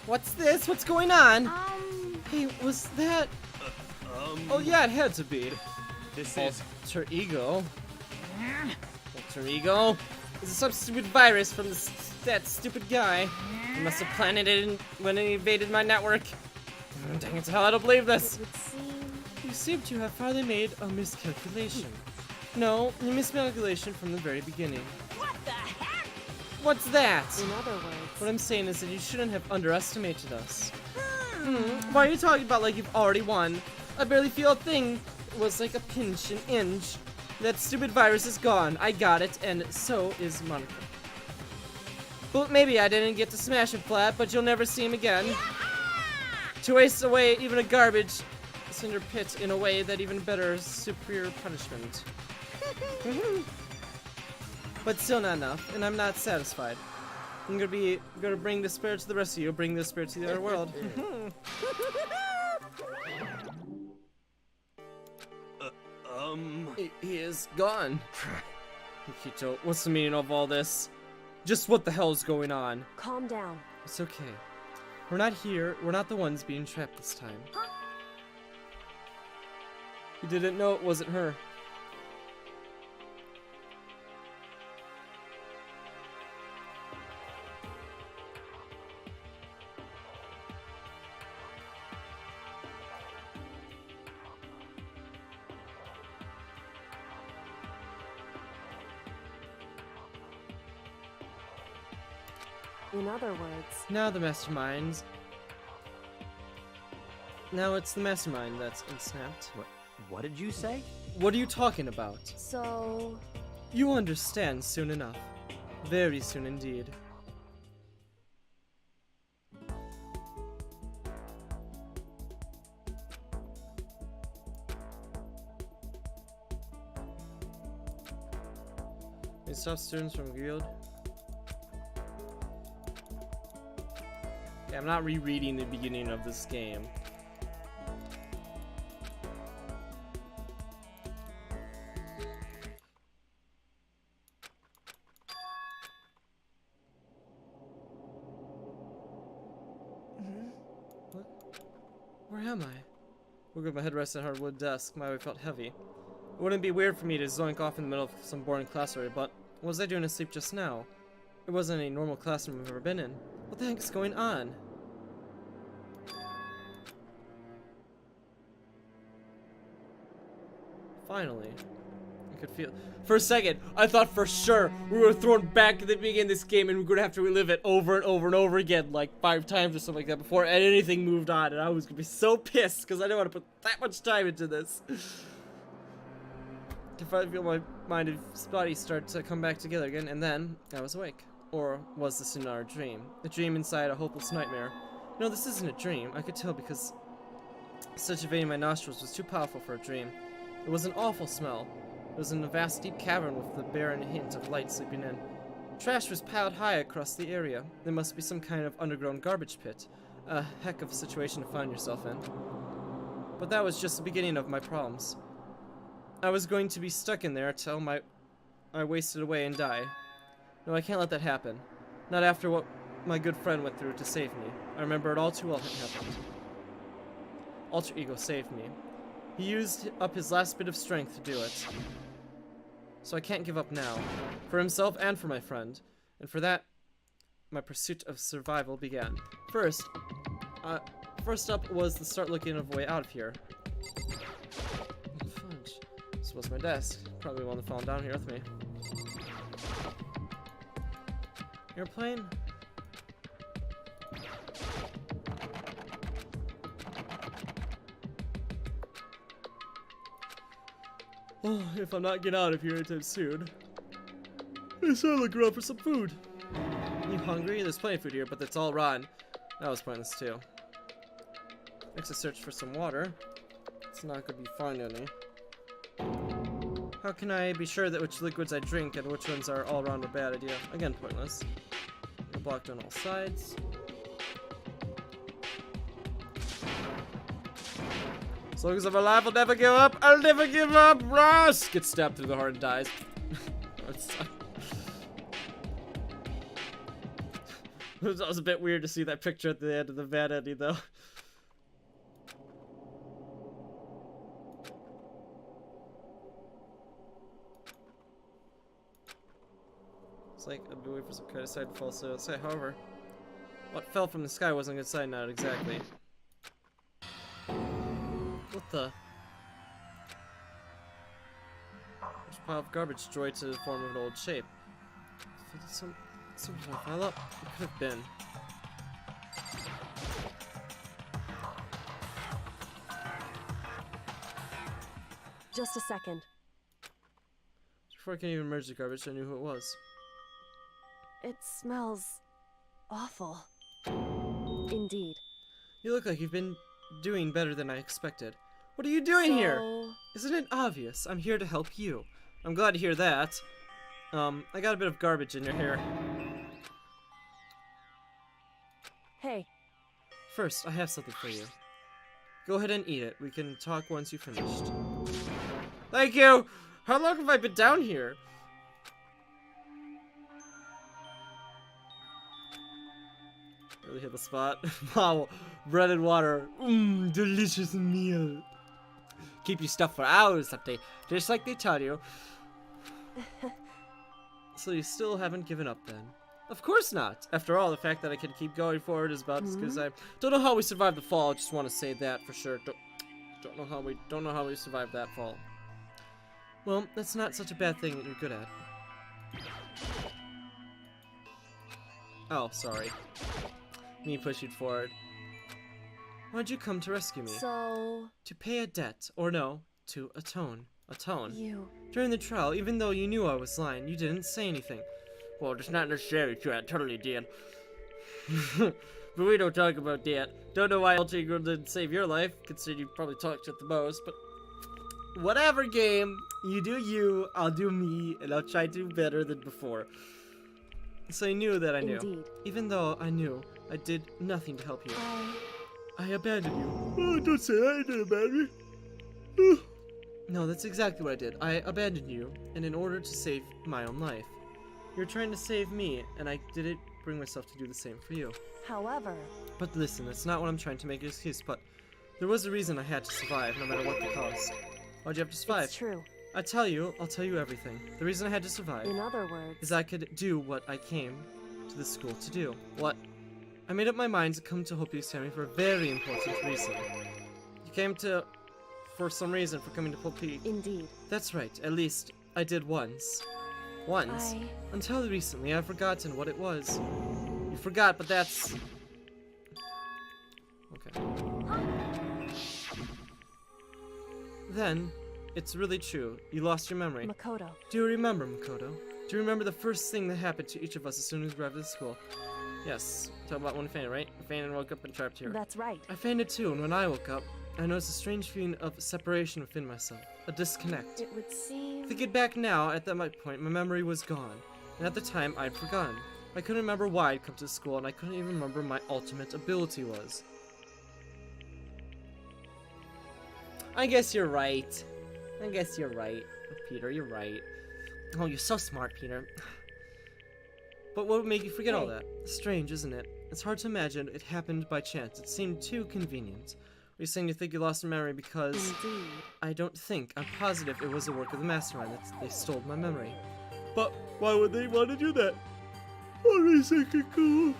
What's this? What's going on? Hey, was that... Oh yeah, it had to be. This is... Alter ego? Alter ego? Is it some stupid virus from that stupid guy? He must have planted it when he invaded my network. Dang it to hell, I don't believe this. It would seem... You seem to have finally made a miscalculation. No, a miscalculation from the very beginning. What the heck? What's that? In other words... What I'm saying is that you shouldn't have underestimated us. Why are you talking about like you've already won? I barely feel a thing. It was like a pinch, an inch. That stupid virus is gone. I got it, and so is Monica. But maybe I didn't get to smash him flat, but you'll never see him again. To waste away even a garbage cinder pit in a way that even better superior punishment. But still not enough, and I'm not satisfied. I'm gonna bring despair to the rest of you, bring despair to the other world. He is gone. Nikito, what's the meaning of all this? Just what the hell is going on? Calm down. It's okay. We're not here. We're not the ones being trapped this time. You didn't know it wasn't her. In other words... Now the masterminds. Now it's the mastermind that's unsnapped. What did you say? What are you talking about? So... You will understand soon enough. Very soon indeed. They stop students from guild. Okay, I'm not rereading the beginning of this game. What? Where am I? Woke up, my head rested on a hardwood desk. My way felt heavy. It wouldn't be weird for me to zoink off in the middle of some boring class area, but what was I doing asleep just now? It wasn't a normal classroom I've ever been in. What the heck is going on? Finally. I could feel... For a second, I thought for sure we were thrown back to the beginning of this game and we were going to have to relive it over and over and over again, like 5 times or something like that before anything moved on, and I was going to be so pissed because I didn't want to put that much time into this. If I feel my mind and body start to come back together again, and then I was awake. Or was this another dream? A dream inside a hopeless nightmare? No, this isn't a dream. I could tell because such a vein in my nostrils was too powerful for a dream. It was an awful smell. It was in a vast deep cavern with the barren hint of light sleeping in. Trash was piled high across the area. There must be some kind of underground garbage pit. A heck of a situation to find yourself in. But that was just the beginning of my problems. I was going to be stuck in there till I wasted away and die. No, I can't let that happen. Not after what my good friend went through to save me. I remember it all too well had happened. Alter ego saved me. He used up his last bit of strength to do it. So I can't give up now. For himself and for my friend. And for that, my pursuit of survival began. First up was to start looking of a way out of here. Fudge. This was my desk. Probably one that fell down here with me. Airplane? Oh, if I'm not getting out of here anytime soon. I started looking around for some food. You hungry? There's plenty of food here, but it's all rotten. That was pointless too. Next, I search for some water. It's not gonna be finding any. How can I be sure that which liquids I drink and which ones are all around a bad idea? Again, pointless. We're blocked on all sides. As long as I'm alive, I'll never give up. I'll never give up. Ross gets stabbed through the heart and dies. It was a bit weird to see that picture at the end of the bad ending, though. It's like I've been waiting for some kind of sign to fall so say, however, what fell from the sky wasn't a good sign, not exactly. What the? There's a pile of garbage destroyed to the form of an old shape. Something to pile up. It could have been. Just a second. Before I can even merge the garbage, I knew who it was. It smells awful. Indeed. You look like you've been doing better than I expected. What are you doing here? So, Isn't it obvious? I'm here to help you. I'm glad to hear that. I got a bit of garbage in your hair. hey, First, I have something for you. Go ahead and eat it. We can talk once you've finished. Thank you! How long have I been down here? Really hit the spot. Wow, bread and water. Mmm, delicious meal. Keep you stuffed for hours someday, just like they tell you. So you still haven't given up then? Of course not. After all, the fact that I can keep going forward is about as good as I don't know how we survived the fall. I just want to say that for sure. Don't know how we survived that fall. Well, that's not such a bad thing that you're good at. Oh, sorry. Me pushing forward. Why'd you come to rescue me? so To pay a debt, or no, to atone. Atone. you. During the trial, even though you knew I was lying, you didn't say anything. Well, it's not necessarily true, I totally did. But we don't talk about that. Don't know why out-tro didn't save your life, considering you probably talked at the most, but... Whatever, game. You do you, I'll do me, and I'll try to do better than before. So you knew that I knew. Indeed. Even though I knew, I did nothing to help you. I I abandoned you. Oh, don't say I didn't abandon you. No, that's exactly what I did. I abandoned you, and in order to save my own life. You were trying to save me, and I didn't bring myself to do the same for you. However, But listen, that's not what I'm trying to make an excuse, but there was a reason I had to survive, no matter what the cost. Why'd you have to survive? it's true. I'll tell you everything. The reason I had to survive In other words, is I could do what I came to the school to do. What? I made up my mind to come to Hopi Academy for a very important reason. You came to... for some reason for coming to Hopi. indeed. That's right, at least I did once. Once. Until recently, I've forgotten what it was. You forgot, but that's... Okay. Then, it's really true. You lost your memory. Makoto. Do you remember, Makoto? Do you remember the first thing that happened to each of us as soon as we arrived at school? Yes. Talk about when we fainted, right? We fainted and woke up and trapped here. That's right. I fainted too, and when I woke up, I noticed a strange feeling of separation within myself. A disconnect. It would seem. Thinking back now, at that point, my memory was gone. And at the time, I'd forgotten. I couldn't remember why I'd come to school, and I couldn't even remember my ultimate ability was. I guess you're right. Peter, you're right. Oh, you're so smart, Peter. But what would make you forget all that? Strange, isn't it? It's hard to imagine it happened by chance. It seemed too convenient. Are you saying you think you lost your memory because... Indeed. I don't think. I'm positive it was the work of the mastermind that they stole my memory. But why would they want to do that? Only a second ago.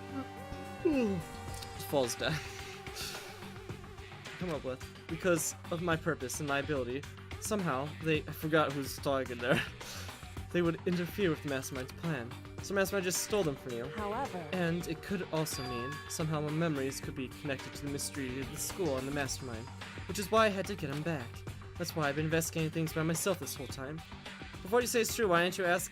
Oh. Falls down. Come up with. Because of my purpose and my ability, somehow I forgot who's talking there. They would interfere with the mastermind's plan. So mastermind just stole them from you. However, And it could also mean somehow my memories could be connected to the mystery of the school and the mastermind, which is why I had to get them back. That's why I've been investigating things by myself this whole time. Before you say it's true, why didn't you ask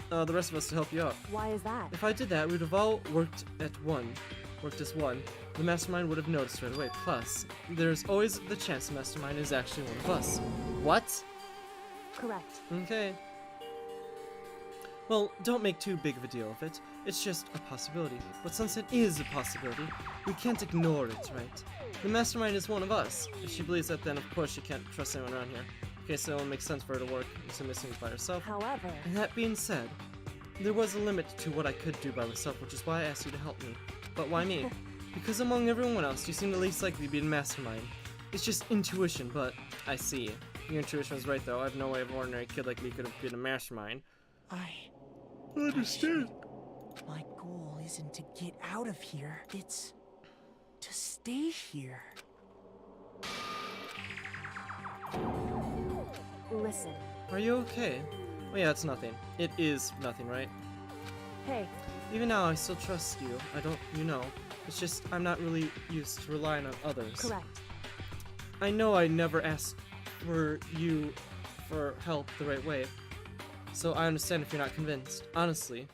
the rest of us to help you out? why is that? If I did that, we'd have all worked as one. The mastermind would have noticed right away. Plus, there's always the chance the mastermind is actually one of us. What? Correct. Okay. Well, don't make too big of a deal of it. It's just a possibility. But since it is a possibility, we can't ignore it, right? The mastermind is one of us. If she believes that, then of course she can't trust anyone around here. Okay, so it makes sense for her to work in some things by herself. However, And that being said, There was a limit to what I could do by myself, which is why I asked you to help me. But why me? Because among everyone else, you seem the least likely to be the mastermind. It's just intuition, but I see. Your intuition was right, though. I have no way of an ordinary kid like me could have been a mastermind. I understand. My goal isn't to get out of here. It's to stay here. Listen. Are you okay? Oh yeah, it's nothing. It is nothing, right? Hey, Even now, I still trust you. You know. It's just, I'm not really used to relying on others. correct. I know I never asked for you for help the right way. So I understand if you're not convinced. Honestly,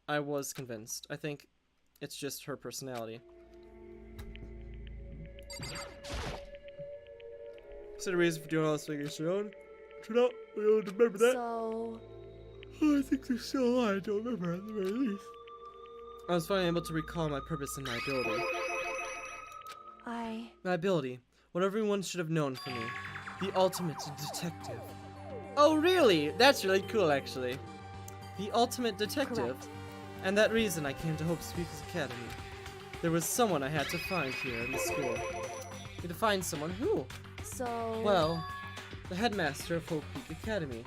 I was convinced. I think it's just her personality. So the reason for doing all this vacation on? Turn out, we don't remember that. So, Oh, I think they're still alive. I don't remember at the very least. I was finally able to recall my purpose and my ability. My ability. What everyone should have known for me. The ultimate detective. Oh, really? That's really cool, actually. The ultimate detective. Correct. And that reason I came to Hope Speakers Academy. There was someone I had to find here in the school. You had to find someone who? so... Well, the headmaster of Hope Peak Academy.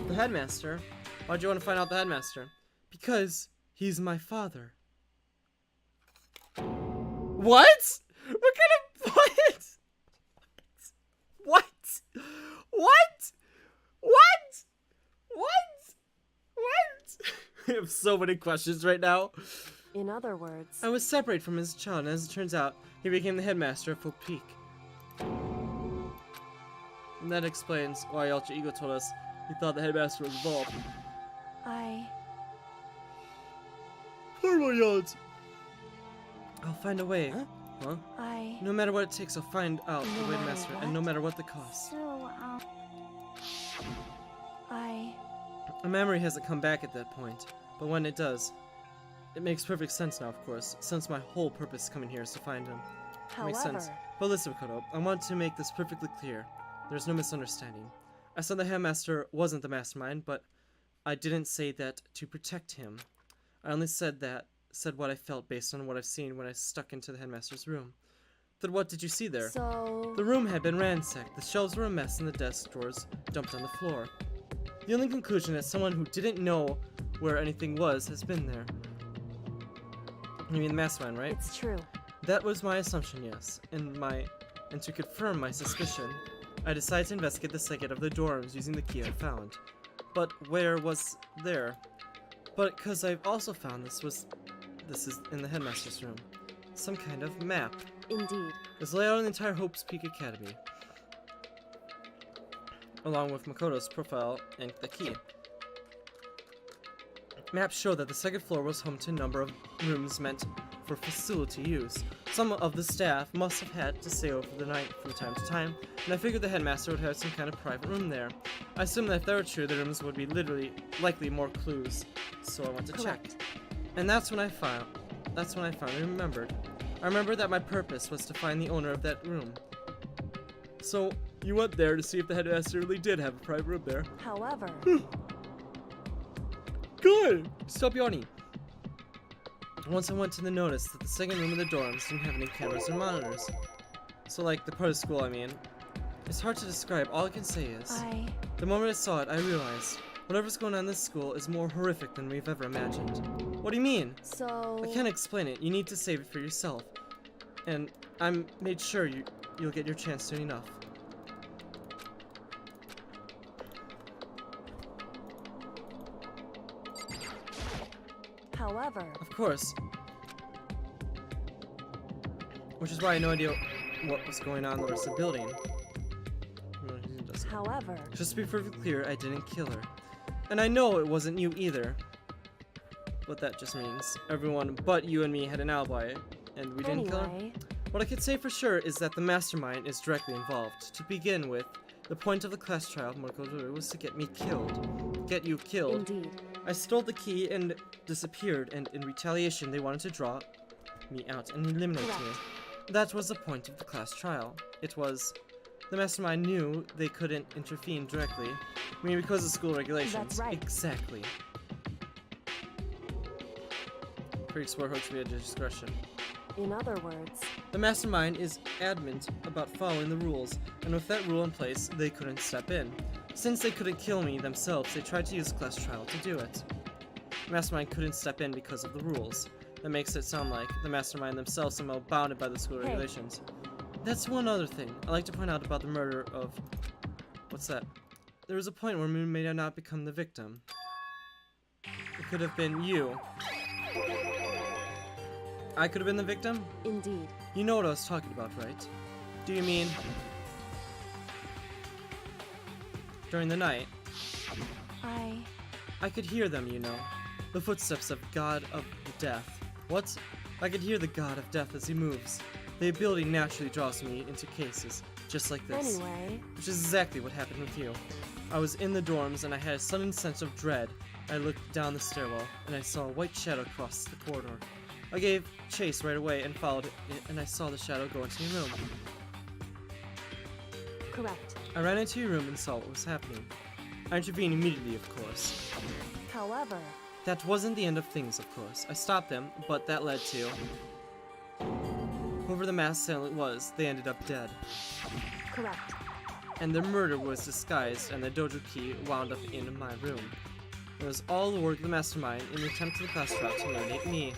The headmaster? Why'd you want to find out the headmaster? Because he's my father. What? What kind of what? What? What? What? What? I have so many questions right now. In other words... I was separated from his child, and as it turns out, he became the headmaster of Hope Peak. And that explains why Alter Ego told us he thought the headmaster was involved. Poor my yards. I'll find a way. Huh? No matter what it takes, I'll find out the way to master it, and no matter what the cost. So, A memory hasn't come back at that point, but when it does, it makes perfect sense now, of course, since my whole purpose coming here is to find him. Makes sense. But listen, Makoto, I want to make this perfectly clear. There's no misunderstanding. I said the headmaster wasn't the mastermind, but I didn't say that to protect him. I only said what I felt based on what I've seen when I stuck into the headmaster's room. Then what did you see there? So... The room had been ransacked, the shelves were a mess, and the desk drawers dumped on the floor. The only conclusion is someone who didn't know where anything was has been there. You mean the mastermind, right? It's true. That was my assumption, yes. And to confirm my suspicion, I decided to investigate the second of the dorms using the key I found. But where was there? But because I've also found this is in the headmaster's room. Some kind of map. Indeed. It's laid out in the entire Hope's Peak Academy. Along with Makoto's profile and the key. Maps show that the second floor was home to a number of rooms meant for facility use. Some of the staff must have had to stay over the night from time to time, and I figured the headmaster would have some kind of private room there. I assumed that if that were true, the rooms would be likely more clues, so I went to check. And that's when I finally remembered. I remembered that my purpose was to find the owner of that room. So, you went there to see if the headmaster really did have a private room there. However... Good! Stop yawning. Once I went to the notice that the second room of the dorms didn't have any cameras or monitors. So like, the part of school, I mean. It's hard to describe. All I can say is... The moment I saw it, I realized whatever's going on in this school is more horrific than we've ever imagined. What do you mean? So... I can't explain it. You need to save it for yourself. And I'm made sure you'll get your chance soon enough. However... Of course. Which is why I had no idea what was going on in the rest of the building. However... Just to be perfectly clear, I didn't kill her. And I know it wasn't you either. What that just means. Everyone but you and me had an alibi, and we didn't kill her. What I could say for sure is that the mastermind is directly involved. To begin with, the point of the class trial of Makoto was to get me killed. Get you killed. Indeed. I stole the key and disappeared, and in retaliation they wanted to draw me out and eliminate me. That was the point of the class trial. It was... The mastermind knew they couldn't intervene directly. I mean, because of school regulations. That's right. Exactly. Freaks were to be at discretion. In other words, The mastermind is adamant about following the rules, and with that rule in place, they couldn't step in. Since they couldn't kill me themselves, they tried to use a class trial to do it. The mastermind couldn't step in because of the rules. That makes it sound like the mastermind themselves somehow bounded by the school Hey. regulations. That's one other thing I'd like to point out about the murder of... What's that? There was a point where Moon may not become the victim. It could have been you. I could have been the victim? indeed. You know what I was talking about, right? Do you mean... during the night? I could hear them, you know. The footsteps of God of Death. What? I could hear the God of Death as he moves. The ability naturally draws me into cases, just like this. Anyway, Which is exactly what happened with you. I was in the dorms and I had a sudden sense of dread. I looked down the stairwell and I saw a white shadow cross the corridor. I gave chase right away and followed it, and I saw the shadow go into your room. correct. I ran into your room and saw what was happening. I intervened immediately, of course. However, That wasn't the end of things, of course. I stopped them, but that led to... Whoever the mass assailant was, they ended up dead. correct. And their murder was disguised, and the dojo key wound up in my room. It was all the work of the mastermind in the attempt to the class trial to eliminate me.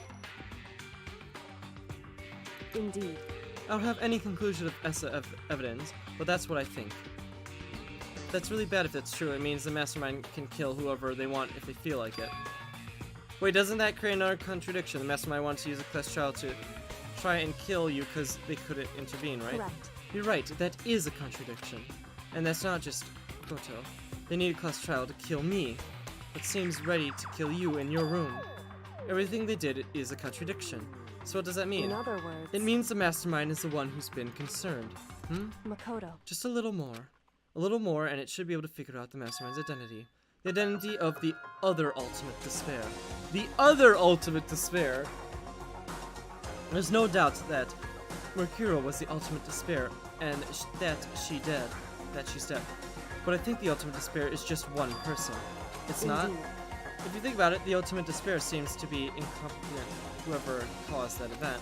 Indeed. I don't have any conclusion of evidence, but that's what I think. That's really bad if that's true. It means the mastermind can kill whoever they want if they feel like it. Wait, doesn't that create another contradiction? The mastermind wants to use a class trial to try and kill you because they couldn't intervene, right? Correct. You're right, that is a contradiction. And that's not just Goto. They need a class trial to kill me, but seems ready to kill you in your room. Everything they did is a contradiction. So what does that mean? In other words, It means the mastermind is the one who's been concerned. Makoto. Just a little more. A little more, and it should be able to figure out the mastermind's identity. The identity of the other ultimate despair. The other ultimate despair! There's no doubt that Mercurial was the ultimate despair, and that she's dead. But I think the ultimate despair is just one person. It's not? Indeed. If you think about it, the ultimate despair seems to be incompetent, whoever caused that event.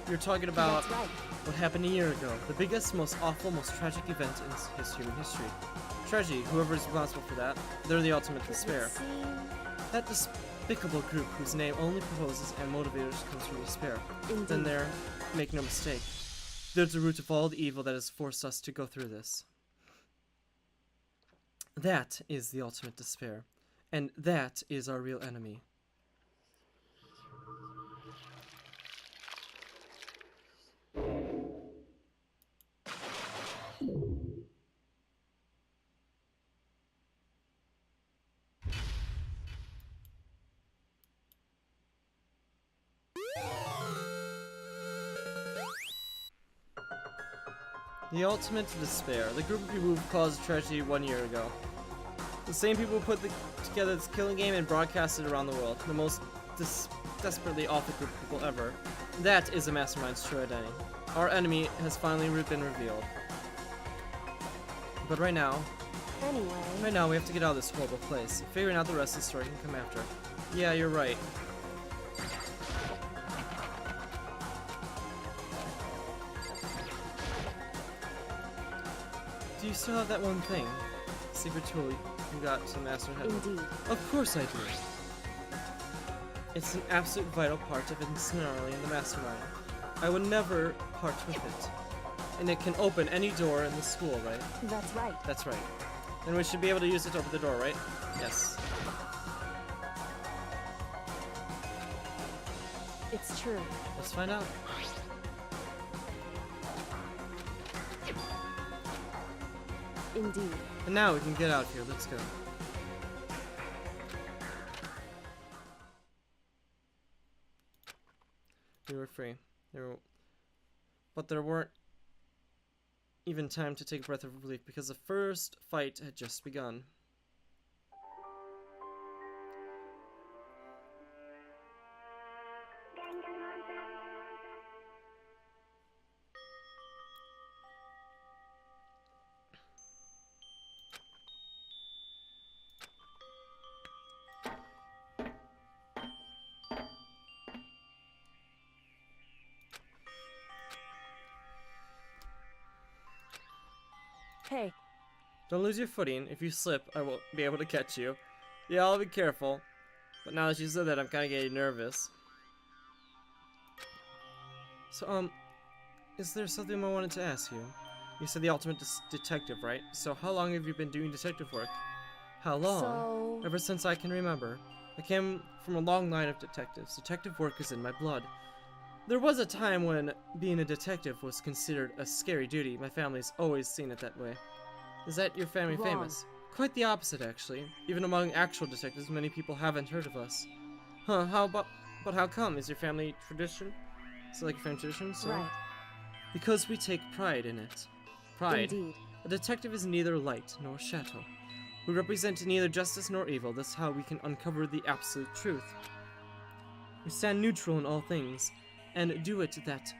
You're talking about That's right. what happened a year ago. The biggest, most awful, most tragic event in human history. Tragedy, whoever is responsible for that, they're the ultimate It would despair. seem- That despicable group whose name only proposes and motivators comes from despair. Indeed. Then they're, make no mistake, they're the root of all the evil that has forced us to go through this. That is the ultimate despair. And that is our real enemy. The ultimate despair. The group of people who caused tragedy 1 year ago. The same people who put together this killing game and broadcast it around the world. The most desperately awful group of people ever. That is the mastermind's true identity. Our enemy has finally been revealed. But right now Anyway, we have to get out of this horrible place. Figuring out the rest of the story can come after. Yeah, you're right. Do you still have that one thing? Secret tool you got to master head? indeed. Of course I do. It's an absolute vital part of Incineraly in the mastermind. I would never part with it. And it can open any door in the school, right? That's right. That's right. Then we should be able to use it to open the door, right? Yes. It's true. Let's find out. Indeed. And now we can get out of here. Let's go. We were free. But there weren't even time to take a breath of relief because the first fight had just begun. Hey, Don't lose your footing. If you slip, I won't be able to catch you. Yeah, I'll be careful. But now that you said that, I'm kind of getting nervous. So, is there something I wanted to ask you? You said the ultimate detective, right? So how long have you been doing detective work? How long? so... Ever since I can remember. I came from a long line of detectives. Detective work is in my blood. There was a time when being a detective was considered a scary duty. My family's always seen it that way. Is that your family Wrong. famous? Quite the opposite, actually. Even among actual detectives, many people haven't heard of us. Huh, but how come? Is your family tradition? Is it like a family tradition? So? Right. Because we take pride in it. Pride. Indeed. A detective is neither light nor shadow. We represent neither justice nor evil. That's how we can uncover the absolute truth. We stand neutral in all things, and do it that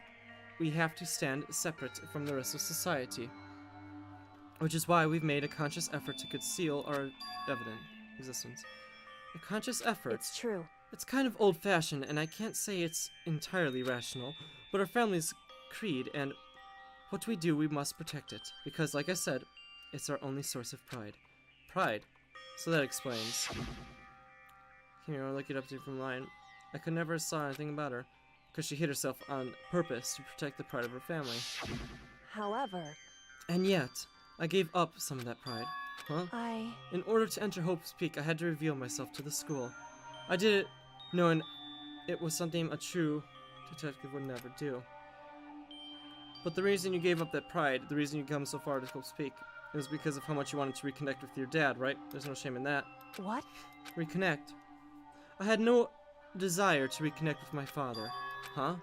we have to stand separate from the rest of society. Which is why we've made a conscious effort to conceal our evident existence. A conscious effort. It's true. It's kind of old-fashioned, and I can't say it's entirely rational, but our family's creed, and what we do, we must protect it. Because, like I said, it's our only source of pride. Pride. So that explains. Here, I'll look it up to you from line. I could never saw anything about her, because she hid herself on purpose to protect the pride of her family. However... And yet, I gave up some of that pride. Huh? In order to enter Hope's Peak, I had to reveal myself to the school. I did it knowing it was something a true detective would never do. But the reason you gave up that pride, the reason you come so far to Hope's Peak, it was because of how much you wanted to reconnect with your dad, right? There's no shame in that. What? Reconnect. I had no desire to reconnect with my father. Huh?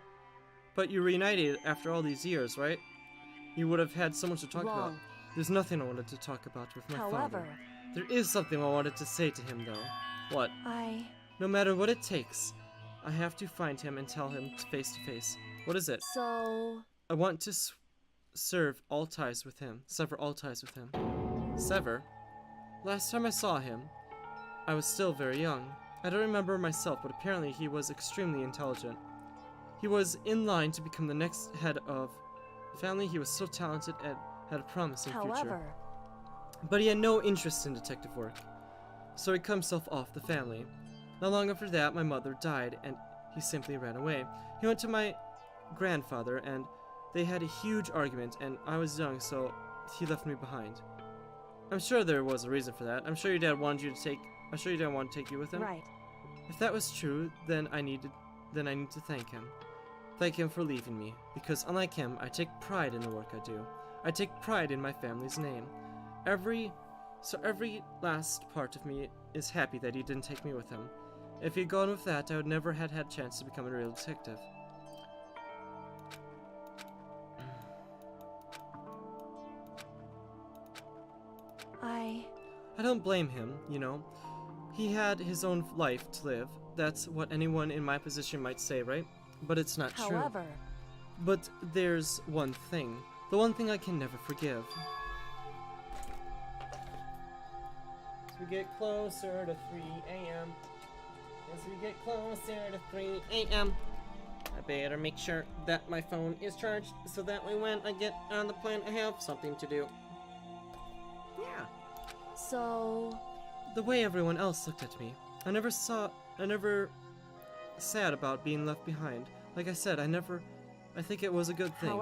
But you reunited after all these years, right? You would have had so much to talk about. Wrong. There's nothing I wanted to talk about with my However... father. There is something I wanted to say to him, though. What? No matter what it takes, I have to find him and tell him face to face. What is it? So... I want to sever all ties with him. Sever? Last time I saw him, I was still very young. I don't remember myself, but apparently he was extremely intelligent. He was in line to become the next head of the family. He was so talented and had a promising future. But he had no interest in detective work, so he cut himself off the family. Not long after that, my mother died, and he simply ran away. He went to my grandfather, and they had a huge argument, and I was young, so he left me behind. I'm sure there was a reason for that. I'm sure your dad wanted you to take. I'm sure your dad wanted to take you with him. Right. If that was true, then I need to thank him. Thank him for leaving me, because unlike him, I take pride in the work I do. I take pride in my family's name. Every last part of me is happy that he didn't take me with him. If he'd gone with that, I would never had a chance to become a real detective. I don't blame him, you know. He had his own life to live. That's what anyone in my position might say, right? But it's not true. But there's one thing. The one thing I can never forgive. As we get closer to 3 a.m. As we get closer to 3 a.m. I better make sure that my phone is charged so that way when I get on the plane I have something to do. Yeah. So... The way everyone else looked at me. I never sad about being left behind. Like I said, I think it was a good thing.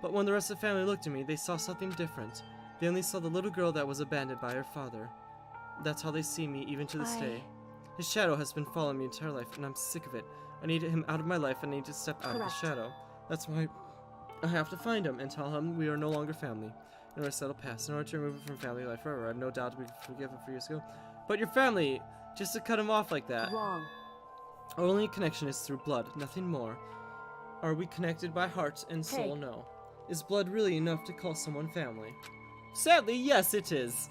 But when the rest of the family looked at me, they saw something different. They only saw the little girl that was abandoned by her father. That's how they see me even to this day. His shadow has been following me entire life, and I'm sick of it. I need him out of my life, and I need to step out of the shadow. That's why I have to find him and tell him we are no longer family. In order to settle past, in order to remove him from family life forever. I have no doubt we forgive him for years ago. But your family, just to cut him off like that. Wrong. Our only connection is through blood, nothing more. Are we connected by heart and soul? No. Is blood really enough to call someone family? Sadly, yes, it is.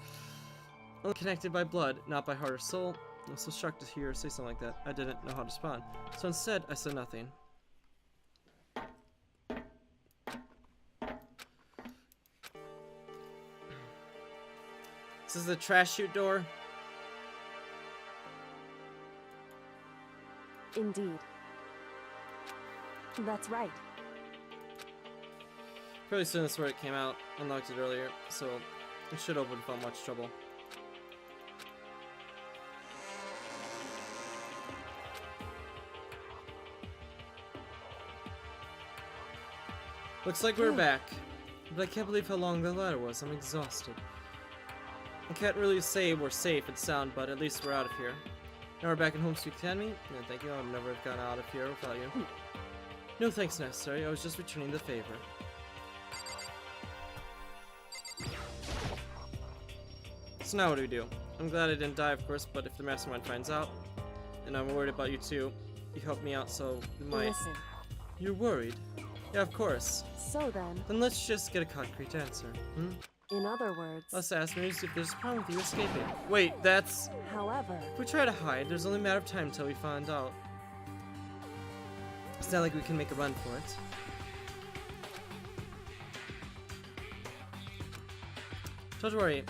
Only connected by blood, not by heart or soul. I'm so shocked to hear her say something like that. I didn't know how to respond. So instead, I said nothing. This is the trash chute door. Indeed. That's right. Pretty soon that's where it came out. Unlocked it earlier, so It should open without much trouble. Looks like we're back. But I can't believe how long the ladder was. I'm exhausted. I can't really say we're safe and sound, but at least we're out of here. Now we're back in Home Sweet Academy. No, thank you. I'd never have gotten out of here without you. No thanks necessary. I was just returning the favor. So now what do we do? I'm glad I didn't die, of course, but if the mastermind finds out, and I'm worried about you too, you helped me out, so we might... Listen. You're worried? Yeah, of course. So then, Then let's just get a concrete answer, in other words, Us ask me if there's a problem with you escaping. Wait, that's... however, If we try to hide, there's only a matter of time until we find out. It's not like we can make a run for it. Don't worry.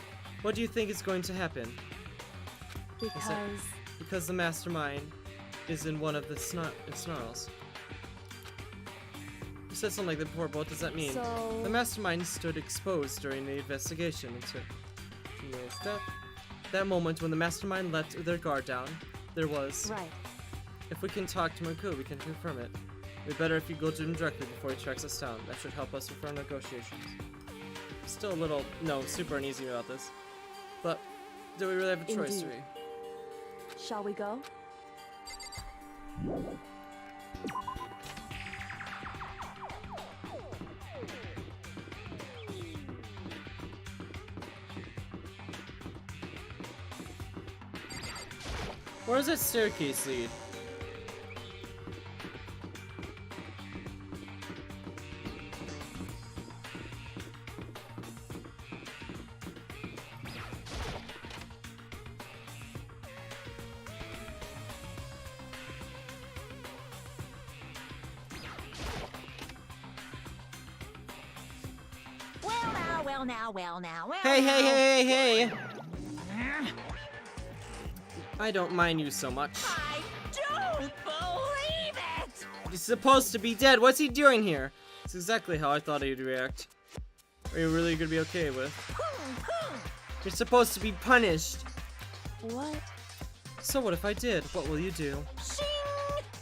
What do you think is going to happen? Because the mastermind is in one of the snarls. You said something like that before, but what does that mean? So- The mastermind stood exposed during the investigation into Neil's death. That moment when the mastermind let their guard down, there was... right. If we can talk to Maku, we can confirm it. It'd be better if you go to him directly before he tracks us down. That should help us with our negotiations. Still a little, super uneasy about this. But, do we really have a choice, do Indeed. we? Shall we go? Where does that staircase lead? Well now. Hey, hey, hey, hey, hey! I don't mind you so much. I don't believe it! He's supposed to be dead. What's he doing here? It's exactly how I thought he'd react. Are you really gonna be okay with? You're supposed to be punished. What? So what if I did? What will you do? Shing!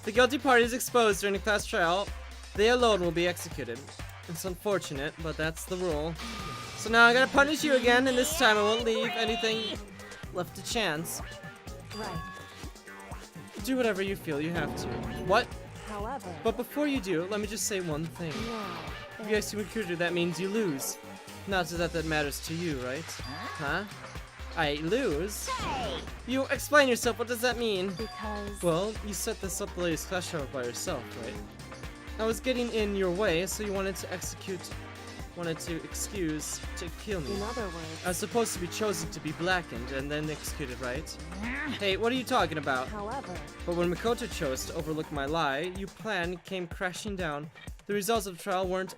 The guilty party is exposed during a class trial. They alone will be executed. It's unfortunate, but that's the rule. So now I gotta punish you again, and this time I won't leave anything left to chance. Right. Do whatever you feel you have to. What? However, But before you do, let me just say one thing. now, If you execute Recruiter, that means you lose. Not that matters to you, right? Huh? I lose? Hey! You explain yourself, what does that mean? because Well, you set this up the latest class trial by yourself, right? I was getting in your way, so you wanted to excuse to kill me. in other I words, was supposed to be chosen to be blackened and then executed, right? Hey, what are you talking about? however, But when Makoto chose to overlook my lie, your plan came crashing down. The results of the trial weren't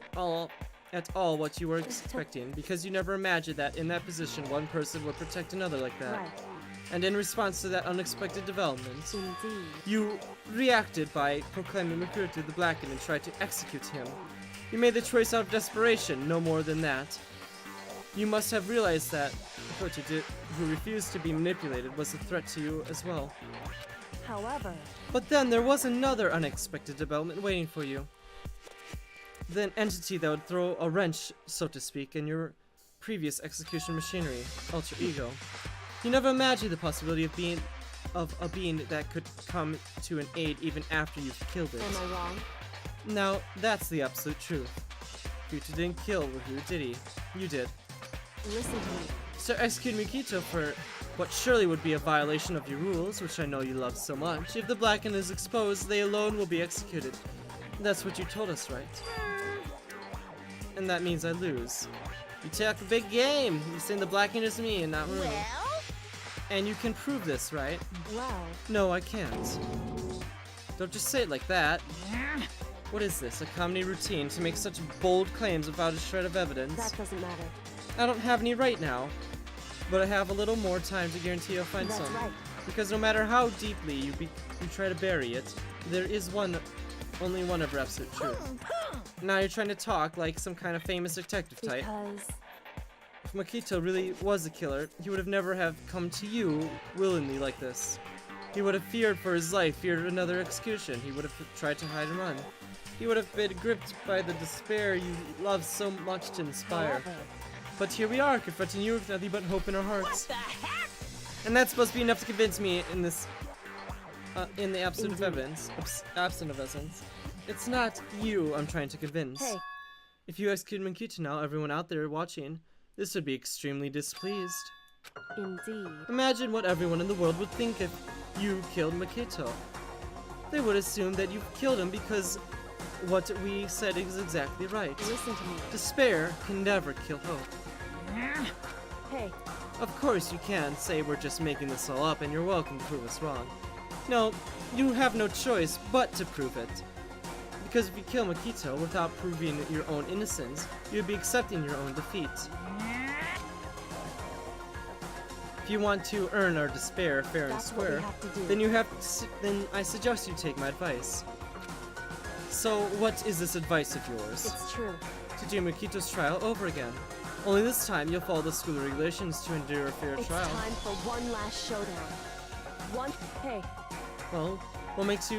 at all what you were expecting, because you never imagined that in that position one person would protect another like that. right, And in response to that unexpected development, indeed, you reacted by proclaiming Makoto the Blackened and tried to execute him. You made the choice out of desperation, no more than that. You must have realized that Makoto, who refused to be manipulated, was a threat to you as well. however, But then there was another unexpected development waiting for you. The entity that would throw a wrench, so to speak, in your previous execution machinery, alter ego. You never imagined the possibility of a being that could come to an aid even after you've killed it. am I wrong? Now, that's the absolute truth. Ryuta didn't kill Woohoo, did he? You did. Listen to me. So execute Mikito for what surely would be a violation of your rules, which I know you love so much. If the Blackened is exposed, they alone will be executed. That's what you told us, right? And that means I lose. You take a big game. You saying the Blackened is me and not Rune. Well, And you can prove this, right? Well, No, I can't. Don't just say it like that. What is this, a comedy routine to make such bold claims without a shred of evidence? that doesn't matter. I don't have any right now, but I have a little more time to guarantee you'll find That's some. right. Because no matter how deeply you try to bury it, there is only one of absolute truth. Now you're trying to talk like some kind of famous detective type. Because if Makito really was a killer, he would have never have come to you willingly like this. He would have feared for his life, feared another execution. He would have tried to hide and run. He would have been gripped by the despair you love so much to inspire. However, But here we are, confronting you with nothing but hope in our hearts. The heck? And that's supposed to be enough to convince me in this, in the absence of Indeed. evidence. Absent of essence. It's not you I'm trying to convince. hey, If you execute Makito now, everyone out there watching, this would be extremely displeased. indeed. Imagine what everyone in the world would think if you killed Makito. They would assume that you killed him because what we said is exactly right. Listen to me. Despair can never kill hope. Hey, Of course you can say we're just making this all up and you're welcome to prove us wrong. No, you have no choice but to prove it. Because if you kill Makito without proving your own innocence, you'd be accepting your own defeat. If you want to earn our despair fair and that's what we square, have to do. then I suggest you take my advice. So what is this advice of yours? It's true. To do Makito's trial over again. Only this time you'll follow the school regulations to endure a fair It's trial. time for one last showdown. Hey, Well, what makes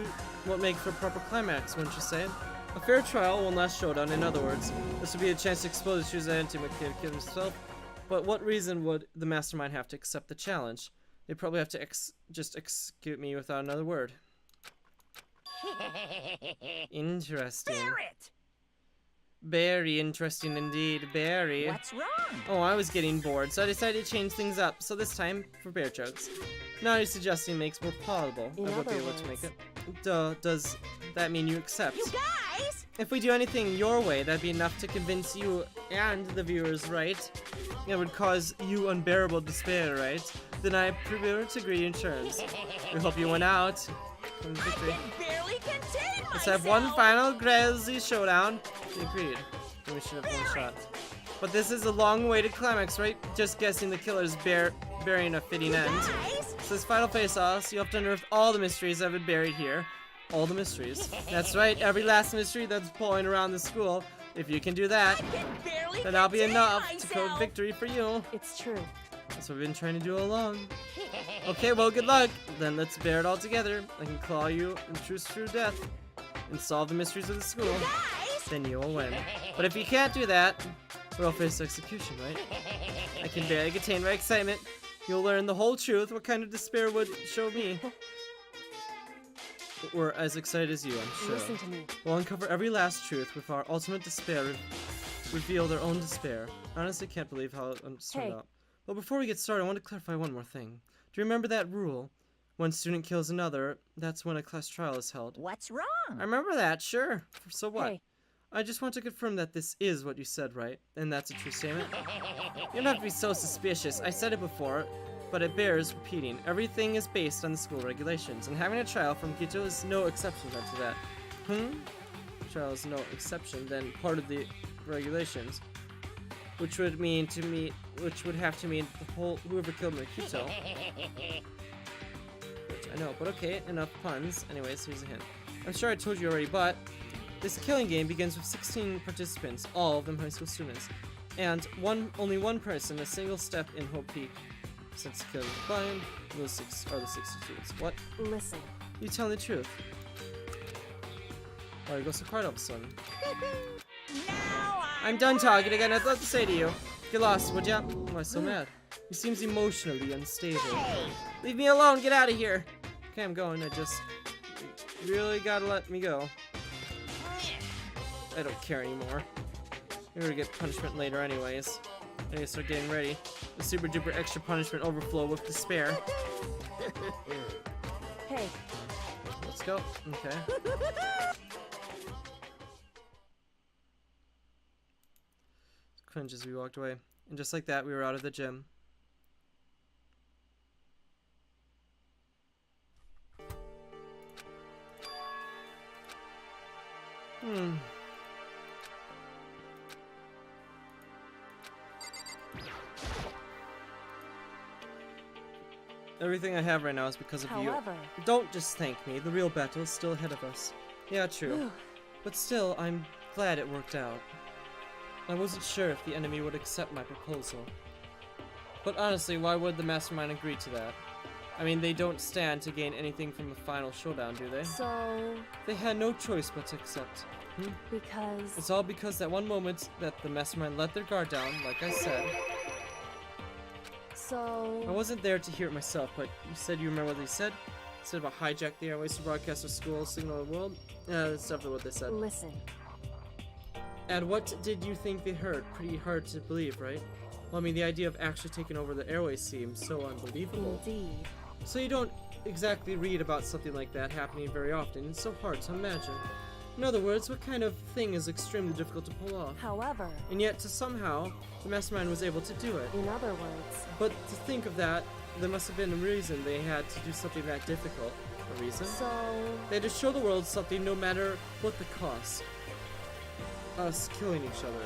for a proper climax, wouldn't you say? A fair trial, one last showdown. In other words, this would be a chance to expose the true identity of Makito kill himself. But what reason would the mastermind have to accept the challenge? They'd probably have to just execute me without another word. Interesting. Barrett! Very interesting indeed, very. What's wrong? Oh, I was getting bored, so I decided to change things up. So this time, for bear jokes. Now you're suggesting makes more palatable. In I won't be other able to make words- it. Does that mean you accept? You guys! If we do anything your way, that'd be enough to convince you and the viewers, right? It would cause you unbearable despair, right? Then I prefer to agree in terms. We hope you win out. Come victory. Can barely contain myself! Let's have one final crazy showdown. Agreed. Then we should have one shot. But this is a long-awaited climax, right? Just guessing the killer's burying a fitting end. Guys! So this final face-off, you have to unearth all the mysteries that have been buried here. All the mysteries. That's right, every last mystery that's pulling around the school. If you can do that, I can barely then that'll be contain enough to myself. code victory for you. it's true. That's what we've been trying to do all along. Okay, well, good luck. Then let's bear it all together. I can claw you and choose true death and solve the mysteries of the school. Guys! Then you will win. But if you can't do that, we'll face execution, right? I can barely contain my excitement. You'll learn the whole truth. What kind of despair would show me? We're as excited as you, I'm sure. Listen to me. We'll uncover every last truth with our ultimate despair, reveal their own despair. I honestly can't believe how it turned Hey. out. But before we get started, I want to clarify one more thing. Do you remember that rule? One student kills another, that's when a class trial is held. What's wrong? I remember that, sure. So what? Hey, I just want to confirm that this is what you said, right? And that's a true statement? You don't have to be so suspicious. I said it before, but it bears repeating. Everything is based on the school regulations, and having a trial from Kito is no exception to that. Trial is no exception, then part of the regulations. Which would have to mean the whole whoever killed Makito. Which I know, but okay, enough puns. Anyways, here's a hint. I'm sure I told you already, but this killing game begins with 16 participants, all of them high school students, and only one person, a single step in Hope Peak. Since killing is blind, those 6 are the 60 students. What? listen. You telling the truth? Why you go so quiet all of a sudden? Now I'm done talking. I got nothing left to say to you. Get lost, would ya? Why am I so mad? He seems emotionally unstable. Hey! Leave me alone. Get out of here. Okay, I'm going. I just really gotta let me go. I don't care anymore. You're gonna get punishment later anyways. I gotta start getting ready. The super duper extra punishment overflow with despair. Hey, Let's go. Okay. Cringe as we walked away. And just like that, we were out of the gym. Everything I have right now is because of however, you. Don't just thank me. The real battle is still ahead of us. Yeah, true. But still, I'm glad it worked out. I wasn't sure if the enemy would accept my proposal. But honestly, why would the mastermind agree to that? I mean, they don't stand to gain anything from the final showdown, do they? So, They had no choice but to accept. because... It's all because that one moment that the mastermind let their guard down, like I said. I So... wasn't there to hear it myself, but you said you remember what they said? They said about hijack the airways to broadcast a school signal to the world? Yeah, that's definitely what they said. Listen. And what did you think they heard? Pretty hard to believe, right? Well, I mean, the idea of actually taking over the airways seems so unbelievable. Indeed. So you don't exactly read about something like that happening very often. It's so hard to imagine. In other words, what kind of thing is extremely difficult to pull off? However, And yet, somehow, the mastermind was able to do it. in other words, But to think of that, there must have been a reason they had to do something that difficult. A reason? so... They had to show the world something no matter what the cost. Us killing each other.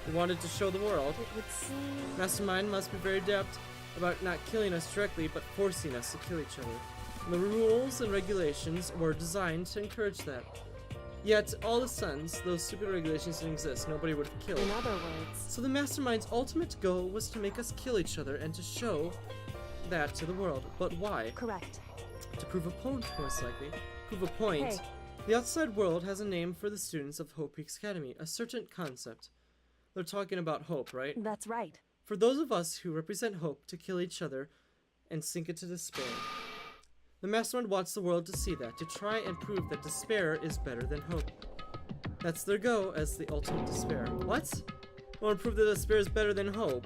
They wanted to show the world. It would seem... Mastermind must be very adept about not killing us directly, but forcing us to kill each other. The rules and regulations were designed to encourage that. Yet, all the sons, those stupid regulations didn't exist. Nobody would have killed. In other words, So the mastermind's ultimate goal was to make us kill each other and to show that to the world. But why? correct. To prove a point, most likely. Prove a point. Hey. The outside world has a name for the students of Hope Peaks Academy, a certain concept. They're talking about hope, right? That's right. For those of us who represent hope to kill each other and sink into despair. The mastermind wants the world to see that, to try and prove that despair is better than hope. That's their goal as the ultimate despair. What? They want to prove that despair is better than hope.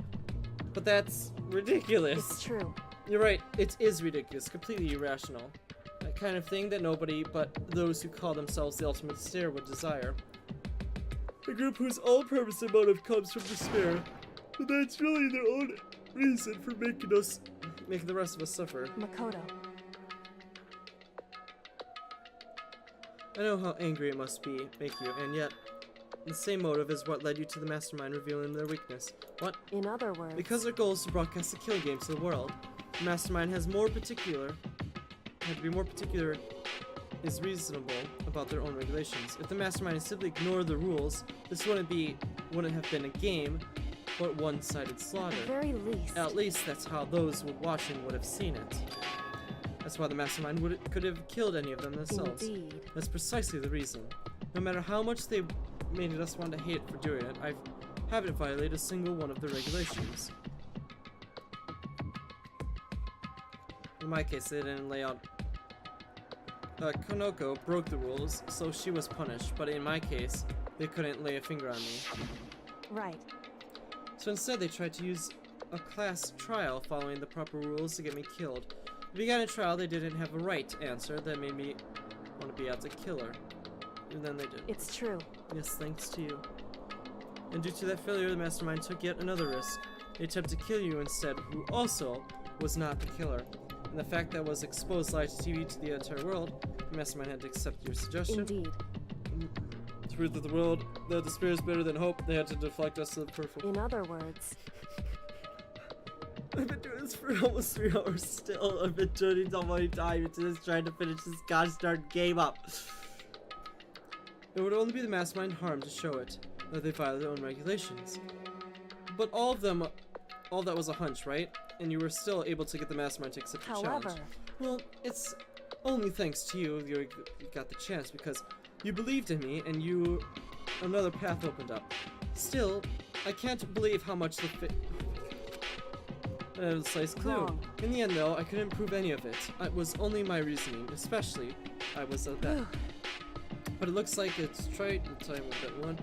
But that's ridiculous. It's true. You're right, it is ridiculous, completely irrational. That kind of thing that nobody but those who call themselves the ultimate despair would desire. A group whose all-purpose and motive comes from despair. But that's really their own reason for making the rest of us suffer. Makoto. I know how angry it must make you, and yet, the same motive is what led you to the mastermind revealing their weakness. What? In other words, Because their goal is to broadcast the kill game to the world. The mastermind had to be more particular, is reasonable about their own regulations. If the mastermind had simply ignored the rules, this wouldn't have been a game, but one-sided at the slaughter. very least, At least that's how those watching would have seen it. That's why the mastermind could have killed any of them themselves. indeed. That's precisely the reason. No matter how much they made us want to hate it for doing it, I haven't violated a single one of the regulations. In my case, they didn't lay out. Konoko broke the rules, so she was punished, but in my case, they couldn't lay a finger on me. Right. So instead, they tried to use a class trial following the proper rules to get me killed. They began a trial they didn't have a right answer that made me want to be out to kill her. And then they did. It's true. Yes, thanks to you. And due to that failure, the mastermind took yet another risk. They attempted to kill you instead, who also was not the killer. And the fact that was exposed live to TV to the entire world, the mastermind had to accept your suggestion. Indeed. To prove that the world, that despair is better than hope, they had to deflect us to the perfect. In other words, I've been doing this for almost 3 hours still. I've been turning so much time into this, trying to finish this gosh darn game up. It would only be the mastermind harm to show it, that they violate their own regulations. But all that was a hunch, right? And you were still able to get the mastermind to accept the challenge. however, Well, it's only thanks to you you got the chance, because you believed in me and another path opened up. Still, I can't believe how much slice clue. Wrong. In the end, though, I couldn't prove any of it. It was only my reasoning, especially I was at that. But it looks like it's right in time with that one.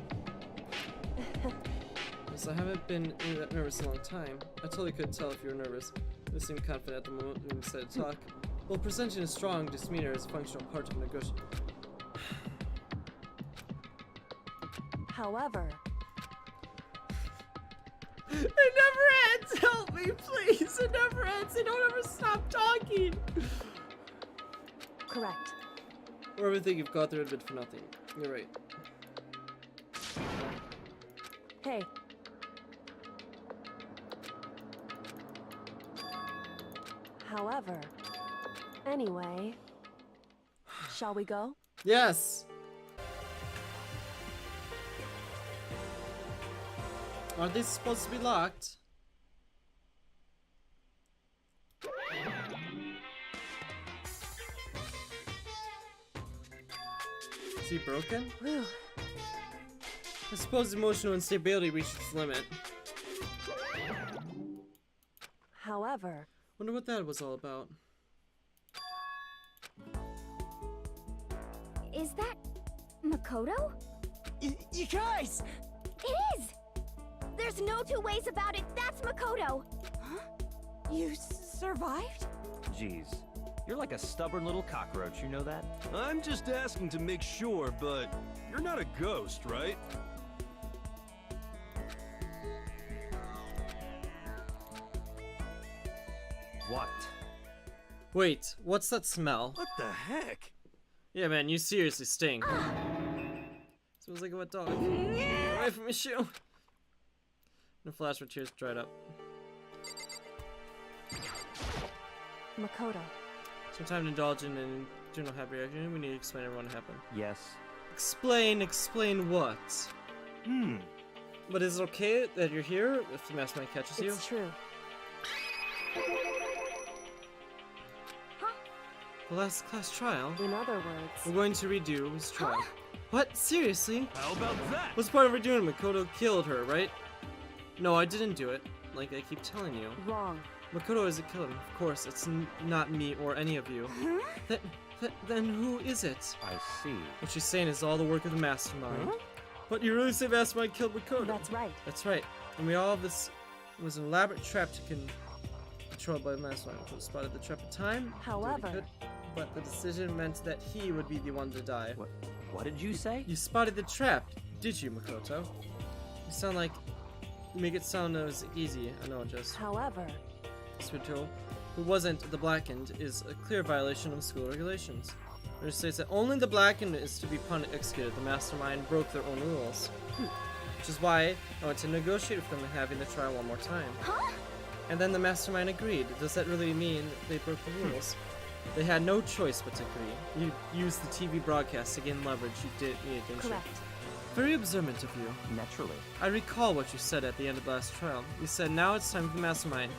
Yes, I haven't been that nervous in a long time. I totally couldn't tell if you were nervous. You seemed confident at the moment when you decided to talk. Well, presenting a strong demeanor is a functional part of negotiation. however, It never ends! Help me, please! It never ends! They don't ever stop talking! correct. Or everything you've got there had been for nothing. You're right. Hey. However, anyway, shall we go? Yes! Are they supposed to be locked? Is he broken? Whew. I suppose emotional instability reached its limit. However, Wonder what that was all about. Is that Makoto? You guys! It is! There's no two ways about it. That's Makoto. you survived? Jeez. You're like a stubborn little cockroach, you know that? I'm just asking to make sure, but you're not a ghost, right? What? Wait, what's that smell? What the heck? Yeah, man, you seriously stink. Smells like a wet dog. Get away from my shoe. In a flash, my tears dried up. Makoto. Some time to indulge in an general happy reaction. We need to explain everyone what happened. Yes. Explain what? But is it okay that you're here if the mastermind catches you? It's true. The last class trial? In other We're words, going to redo his trial. What? Seriously? How about that? What's part of redoing? Makoto killed her, right? No, I didn't do it. Like I keep telling you. wrong. Makoto isn't killing him. Of course, it's not me or any of you. Then who is it? I see. What she's saying is all the work of the mastermind. But you really say mastermind killed Makoto? That's right. That's right. And we all have this was an elaborate trap to controlled by the mastermind. Makoto spotted the trap in time. did what he However- could, but the decision meant that he would be the one to die. What did you say? You spotted the trap, did you, Makoto? You make it sound as easy. I know, just. However, Spiritual, who wasn't the blackened, is a clear violation of school regulations. It states that only the blackened is to be executed. The mastermind broke their own rules. Which is why I went to negotiate with them and having the trial one more time. And then the mastermind agreed. Does that really mean they broke the rules? They had no choice but to agree. You used the TV broadcast to gain leverage. You didn't you? correct. Very observant of you. Naturally. I recall what you said at the end of the last trial. You said, now it's time for the mastermind.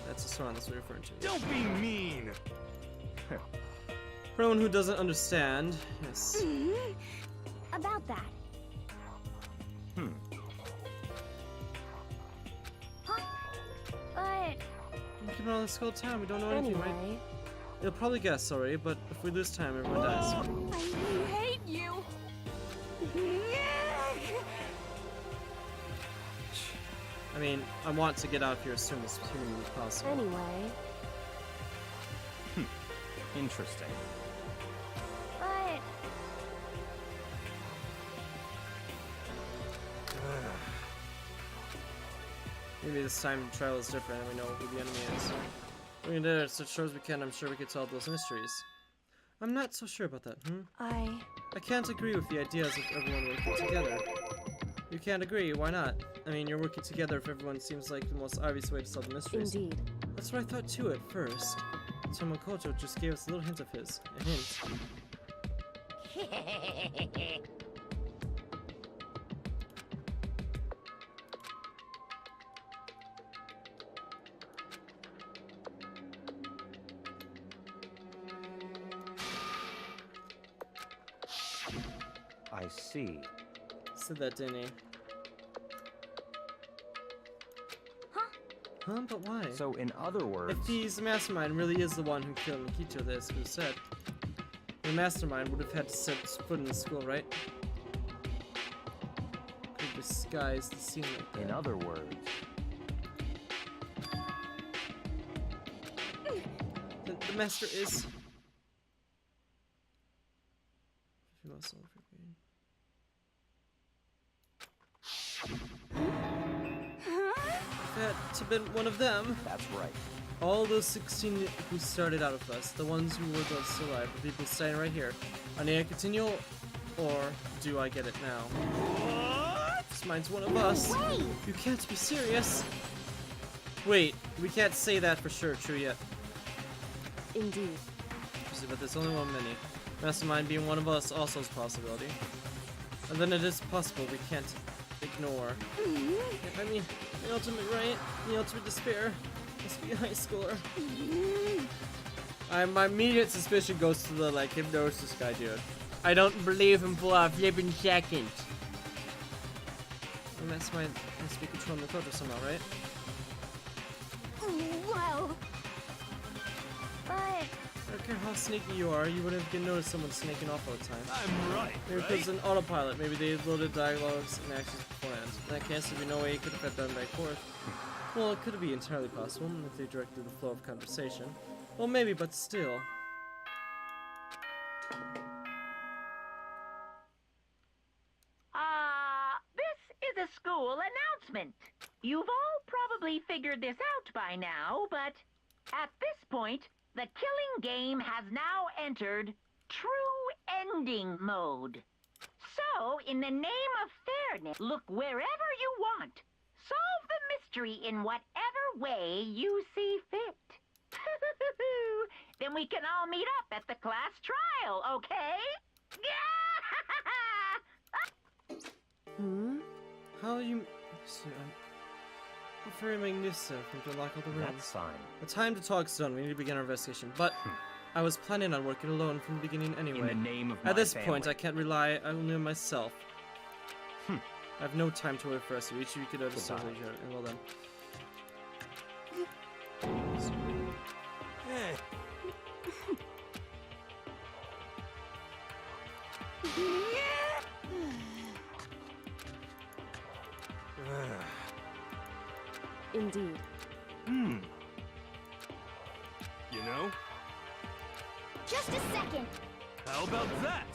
That's the song that's what we're referring to. Don't be mean! For anyone who doesn't understand, yes. About that. But We've given all this whole time. We don't know anything, right? Anyway, You'll probably guess already, but if we lose time, everyone dies. I hate you. I mean, I want to get out of here as soon as humanly possible. anyway, Interesting. but Maybe this time the trial is different and we know who the enemy is. We're gonna do it as sure as we can. I'm sure we could solve those mysteries. I'm not so sure about that, I I can't agree with the ideas of everyone working together. You can't agree, why not? I mean, you're working together if everyone seems like the most obvious way to solve the mysteries. indeed. That's what I thought too at first. So Makoto just gave us a little hint of his. A hint. I see. Said that, didn't he? Huh? But why? So, in other words, If he's the mastermind really is the one who killed Nikito, that's who said. The mastermind would have had to set foot in the school, right? Could disguise the scene like that. in other words, The master is. That to been one of them. that's right. All those 16 who started out with us, the ones who were still alive, the people standing right here. Are they continue, or do I get it now? What? This mine's one of us. wait! You can't be serious. Wait, we can't say that for sure, true yet. Indeed. But there's only one many. Mastermind being one of us also is a possibility. And then it is possible we can't ignore. I mean, the ultimate right, the ultimate despair must be a high schooler. My immediate suspicion goes to the like hypnosis guy, dude. I don't believe him for a flipping second. And that's why I must be controlling the photo somehow, right? Well, but I don't care how sneaky you are, you wouldn't get noticed someone snaking off all the time. I'm right, Maybe right? because an autopilot, maybe they loaded dialogues and actions beforehand. In that case, there'd be no way you could have fed them back forth. Well, it could be entirely possible if they directed the flow of conversation. Well, maybe, but still. This is a school announcement. You've all probably figured this out by now, but at this point, the killing game has now entered true ending mode. So, in the name of fairness, look wherever you want. Solve the mystery in whatever way you see fit. Then we can all meet up at the class trial, okay? How are you... Very magnificent to unlock all the rooms. That's fine. The time to talk's done. We need to begin our investigation. But I was planning on working alone from the beginning anyway. In the name of my At this family. point, I can't rely only on myself. I have no time to wait for us. Each of you could understand each other. And well done. Hey. Indeed. You know? just a second. How about that?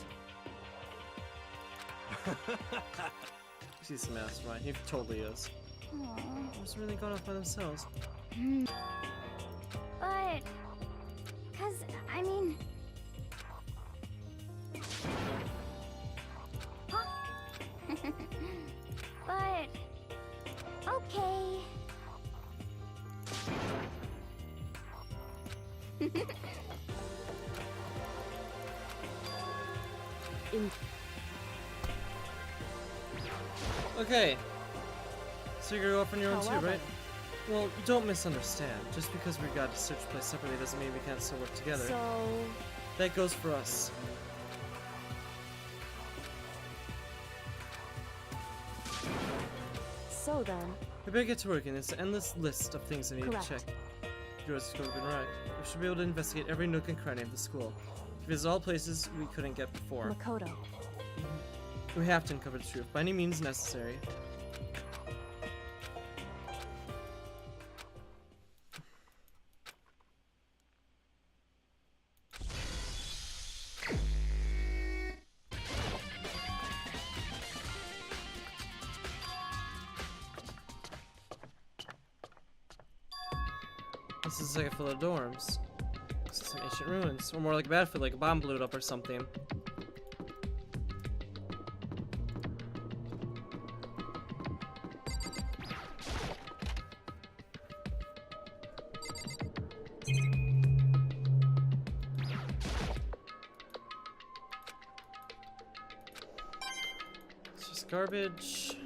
She's the mastermind. He totally is. Aww. Who's really gone off by themselves? But, I mean... Huh? But, okay. Okay. So you're gonna go off on your own too, However- right? Well, don't misunderstand. Just because we got to search the place separately doesn't mean we can't still work together. So, That goes for us. then, We better get to work, and it's an endless list of things I need Correct. to check. Yours has been right. We should be able to investigate every nook and cranny of the school. To visit all places we couldn't get before. Makoto. We have to uncover the truth by any means necessary. This is like full of dorms. This is some ancient ruins. Or more like a battlefield, like a bomb blew it up or something. It's just garbage.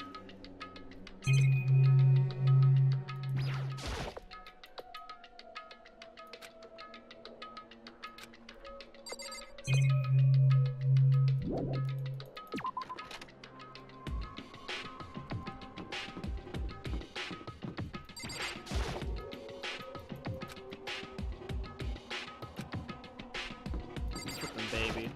Flippin' baby.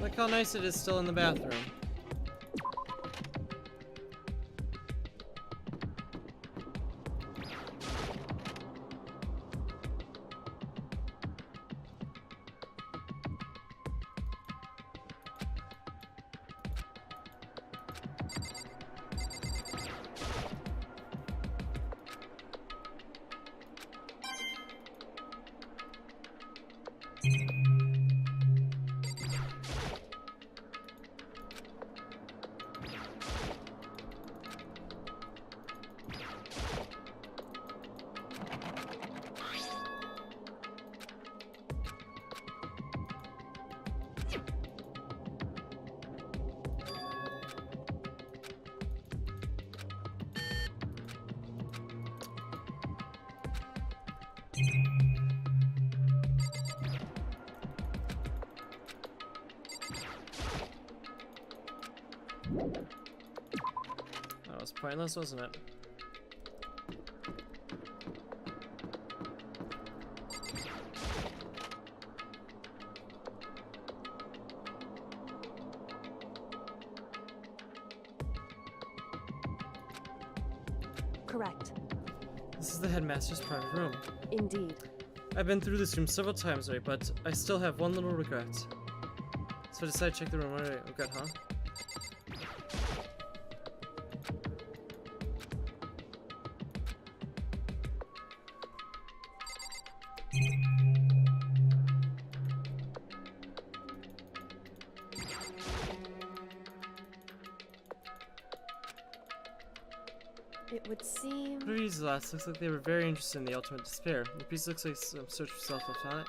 Look how nice it is still in the bathroom. pointless, wasn't it? Correct. This is the headmaster's private room. Indeed. I've been through this room several times already, but I still have one little regret. So I decided to check the room. Alright, regret, huh? It would seem... Whatever you used last, looks like they were very interested in the ultimate despair. The piece looks like some search for self-left on it.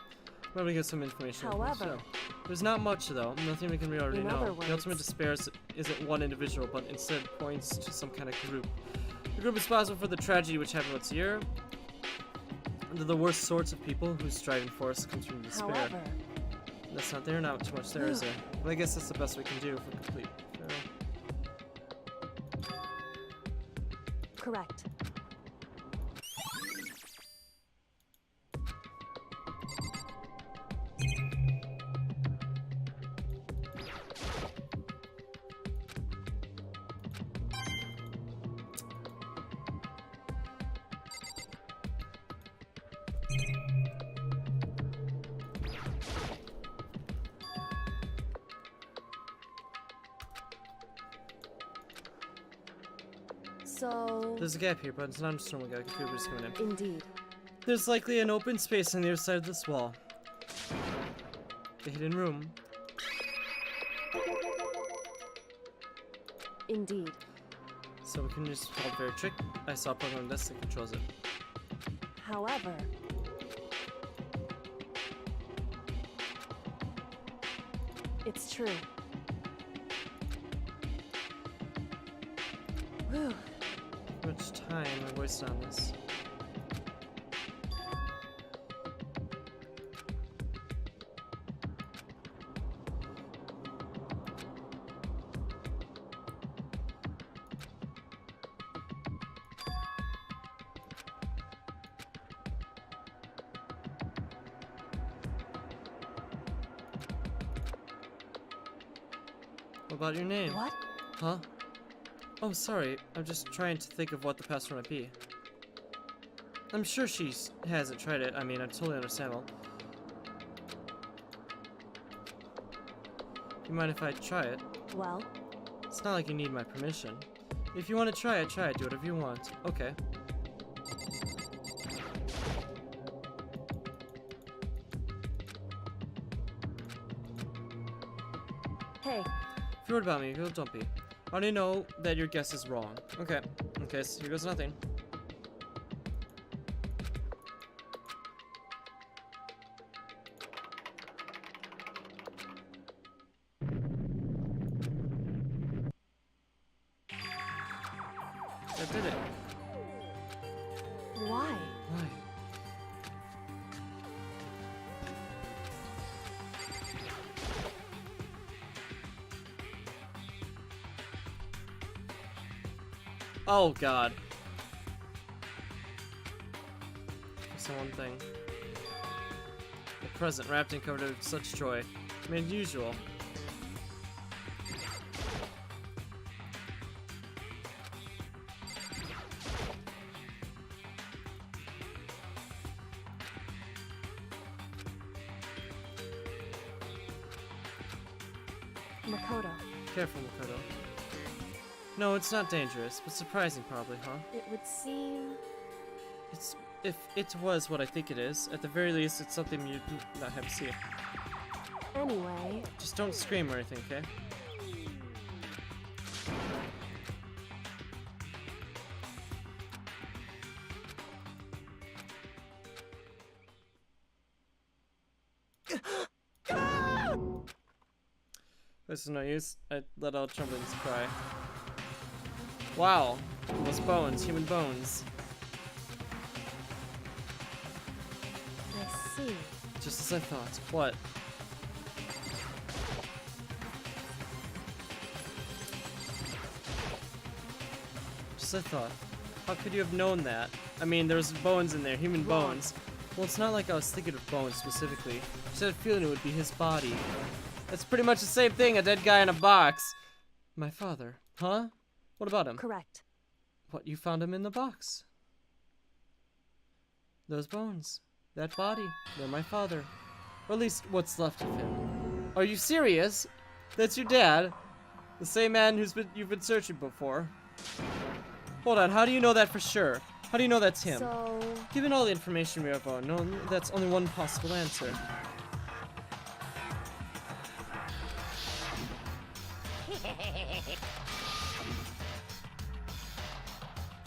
Maybe we get some information. However... There's not much though, nothing we can already In know. other The words- ultimate despair isn't one individual, but instead points to some kind of group. The group responsible for the tragedy which happened once a year. They're the worst sorts of people whose driving force comes from despair. However... That's not there, not too much there, is there? But I guess that's the best we can do for complete. Correct. So... There's a gap here, but it's not a normal gap. Computers coming in. Indeed. There's likely an open space on the other side of this wall. The hidden room. Indeed. So we can just call it very trick. I saw a program desk that controls it. However... It's true. Whew. How much time I wasted on this? What about your name? What? Huh? Oh, sorry. I'm just trying to think of what the password might be. I'm sure she hasn't tried it. I mean, I totally understand. You mind if I try it? Well, It's not like you need my permission. If you want to try it, try it. Do whatever you want. Okay. hey, If you're worried about me, don't be. I already know that your guess is wrong. Okay. Okay, so here goes nothing. I did it. why? Why? Oh god. Just one thing. The present wrapped and covered with such joy. I mean, usual. Makoto, Careful, Makoto. No, it's not dangerous, but surprising probably, huh? it would seem... If it was what I think it is, at the very least, it's something you'd not have to see. Anyway, Just don't scream or anything, okay? This is no use. I let out Trumbulin's cry. Wow. Those bones, human bones. I see. Just as I thought. What? Just as I thought. How could you have known that? I mean, there's bones in there, human bones. Well, it's not like I was thinking of bones specifically. Just had a feeling it would be his body. That's pretty much the same thing, a dead guy in a box. My father. Huh? What about him? Correct. What, you found him in the box? Those bones. That body. They're my father. Or at least what's left of him. Are you serious? That's your dad? The same man you've been searching for? Hold on, how do you know that for sure? How do you know that's him? So... Given all the information we have known, that's only one possible answer.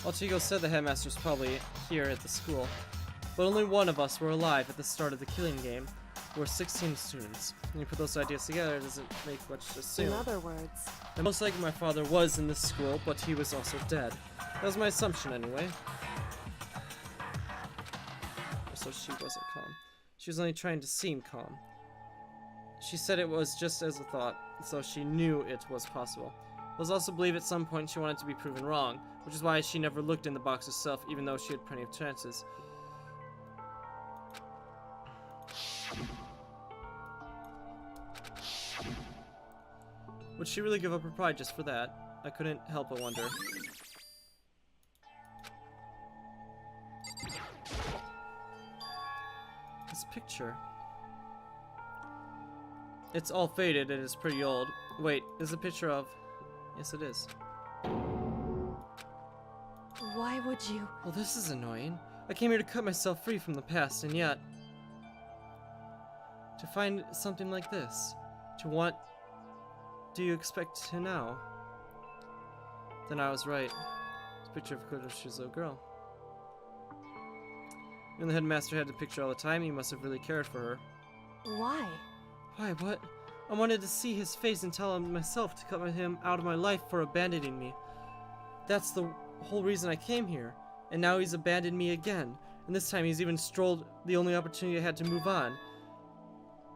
Well, Chico said the headmaster's probably here at the school, but only one of us were alive at the start of the killing game. We're 16 students. When you put those ideas together, it doesn't make much to assume. In other words... And most likely my father was in this school, but he was also dead. That was my assumption anyway. So she wasn't calm. She was only trying to seem calm. She said it was just as a thought, so she knew it was possible. I was also believe at some point she wanted to be proven wrong, which is why she never looked in the box herself, even though she had plenty of chances. Would she really give up her pride just for that? I couldn't help but wonder. This picture. It's all faded and it's pretty old. Wait, is a picture of... Yes, it is. Why would you... Well, this is annoying. I came here to cut myself free from the past, and yet... To find something like this. To what do you expect to now? Then I was right. This picture of course she was a little girl. When the headmaster had the picture all the time, he must have really cared for her. Why? Why, what? I wanted to see his face and tell him myself to cut him out of my life for abandoning me. That's the whole reason I came here. And now he's abandoned me again. And this time he's even strolled the only opportunity I had to move on.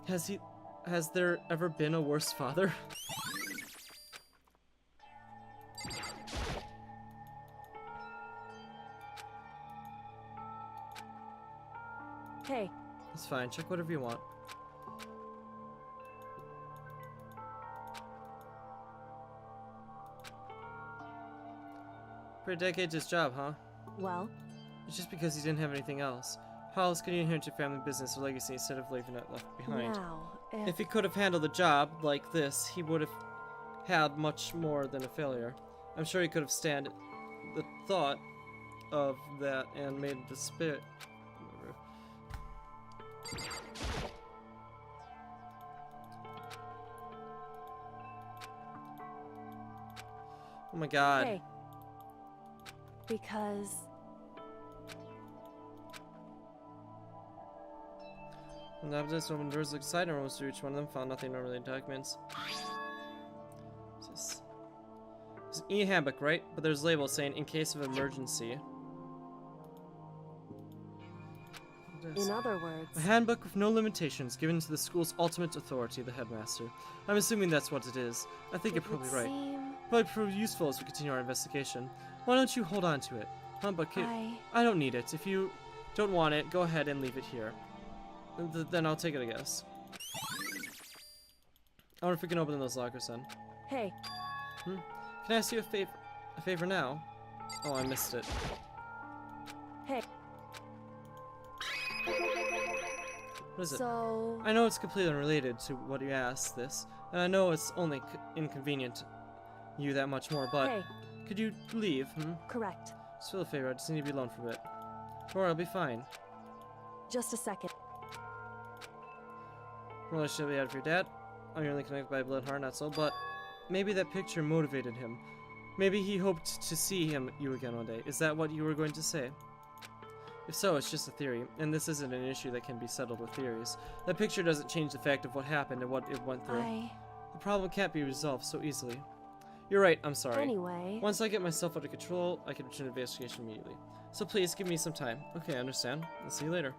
Has there ever been a worse father? Hey. It's fine, check whatever you want. For a decade, his job, huh? Well? It's just because he didn't have anything else. How else could he inherit your family business or legacy instead of leaving it left behind? Now, If he could have handled a job like this, he would have had much more than a failure. I'm sure he could have stand the thought of that and made the spirit. Oh my god. Hey. Because... And after this, when doors looked inside, and to each one of them found nothing unrelated documents. It's an e-handbook, right? But there's labels saying in case of emergency. In other words... A handbook with no limitations given to the school's ultimate authority, the headmaster. I'm assuming that's what it is. I think you're probably right. Probably prove useful as we continue our investigation. Why don't you hold on to it? But I don't need it. If you don't want it, go ahead and leave it here. Then I'll take it, I guess. I wonder if we can open those lockers then. Hey. Can I ask you a favor now? Oh, I missed it. Hey. What is it? So... I know it's completely unrelated to what you asked this, and I know it's only inconvenient you that much more, but Hey. Could you leave, Correct. Just feel a favor, I just need to be alone for a bit. Or I'll be fine. Just a second. Well, I should be out of your dad. I'm only connected by blood heart, not soul, but maybe that picture motivated him. Maybe he hoped to see you again one day. Is that what you were going to say? If so, it's just a theory, and this isn't an issue that can be settled with theories. That picture doesn't change the fact of what happened and what it went through. The problem can't be resolved so easily. You're right, I'm sorry. Anyway... Once I get myself under control, I can return to investigation immediately. So please, give me some time. Okay, I understand. I'll see you later.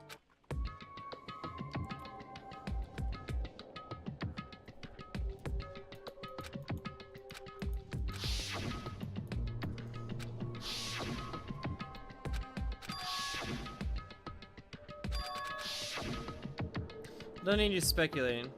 Don't need you speculating.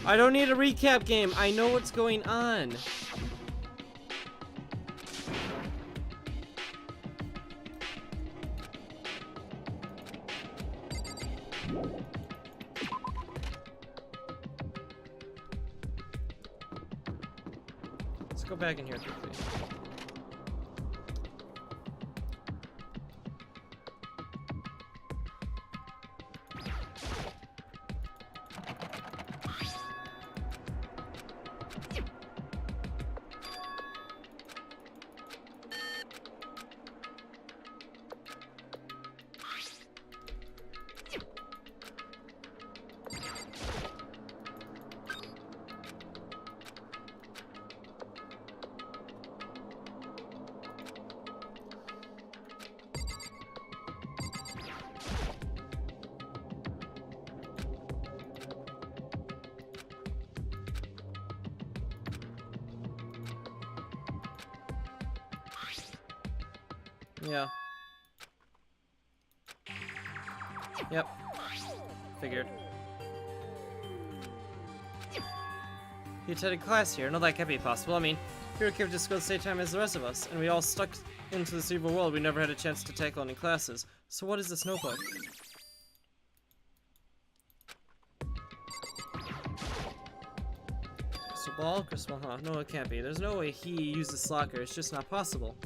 I don't need a recap game. I know what's going on. Let's go back in here quickly. Yeah. Yep. Figured. He attended class here. No, that can't be possible. I mean, here came to school at the same time as the rest of us, and we all stuck into this evil world. We never had a chance to tackle any classes. So what is this notebook? Crystal ball? Crystal ball, huh? No, it can't be. There's no way he used this locker. It's just not possible.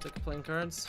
Take playing cards.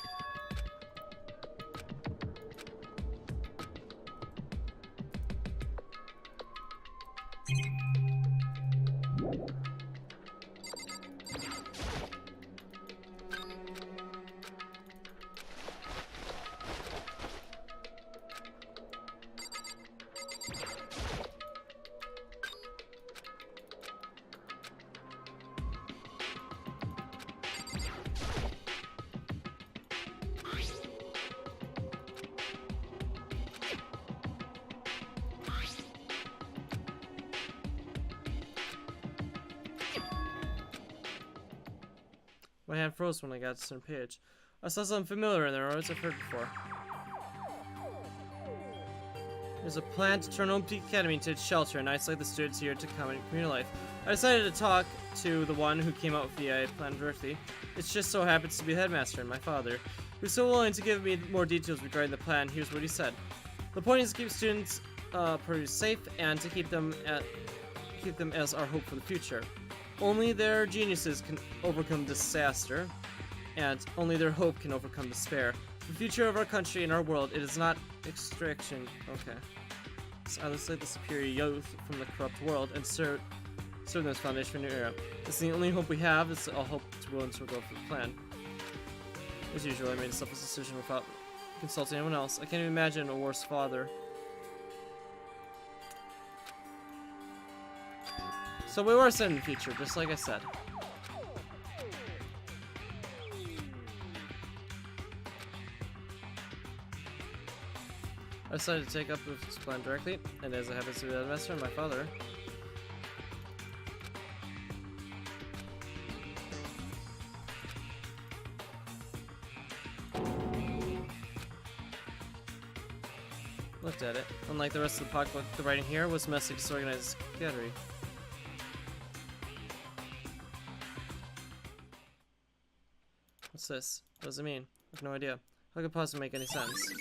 My hand froze when I got to a certain page. I saw something familiar in there, words I've heard before. There's a plan to turn Old Peak Academy into its shelter and isolate the students here to come in community life. I decided to talk to the one who came up with the plan directly. It just so happens to be the headmaster and my father, who's so willing to give me more details regarding the plan. Here's what he said. The point is to keep students pretty safe and to keep them as our hope for the future. Only their geniuses can overcome disaster, and only their hope can overcome despair. The future of our country and our world, it is not extraction. Okay. So isolate the superior youth from the corrupt world and serve them as foundation for a new era. This is the only hope we have. It's all hope to willing to go for the plan. As usual, I made a selfless decision without consulting anyone else. I can't even imagine a worse father. So we were set in the future, just like I said. I decided to take up this plan directly, and as it happens to be the headmaster and my father. Looked at it. Unlike the rest of the pocketbook, the writing here was messy, disorganized scattery. What's this? What does it mean? I have no idea. How could it possibly make any sense?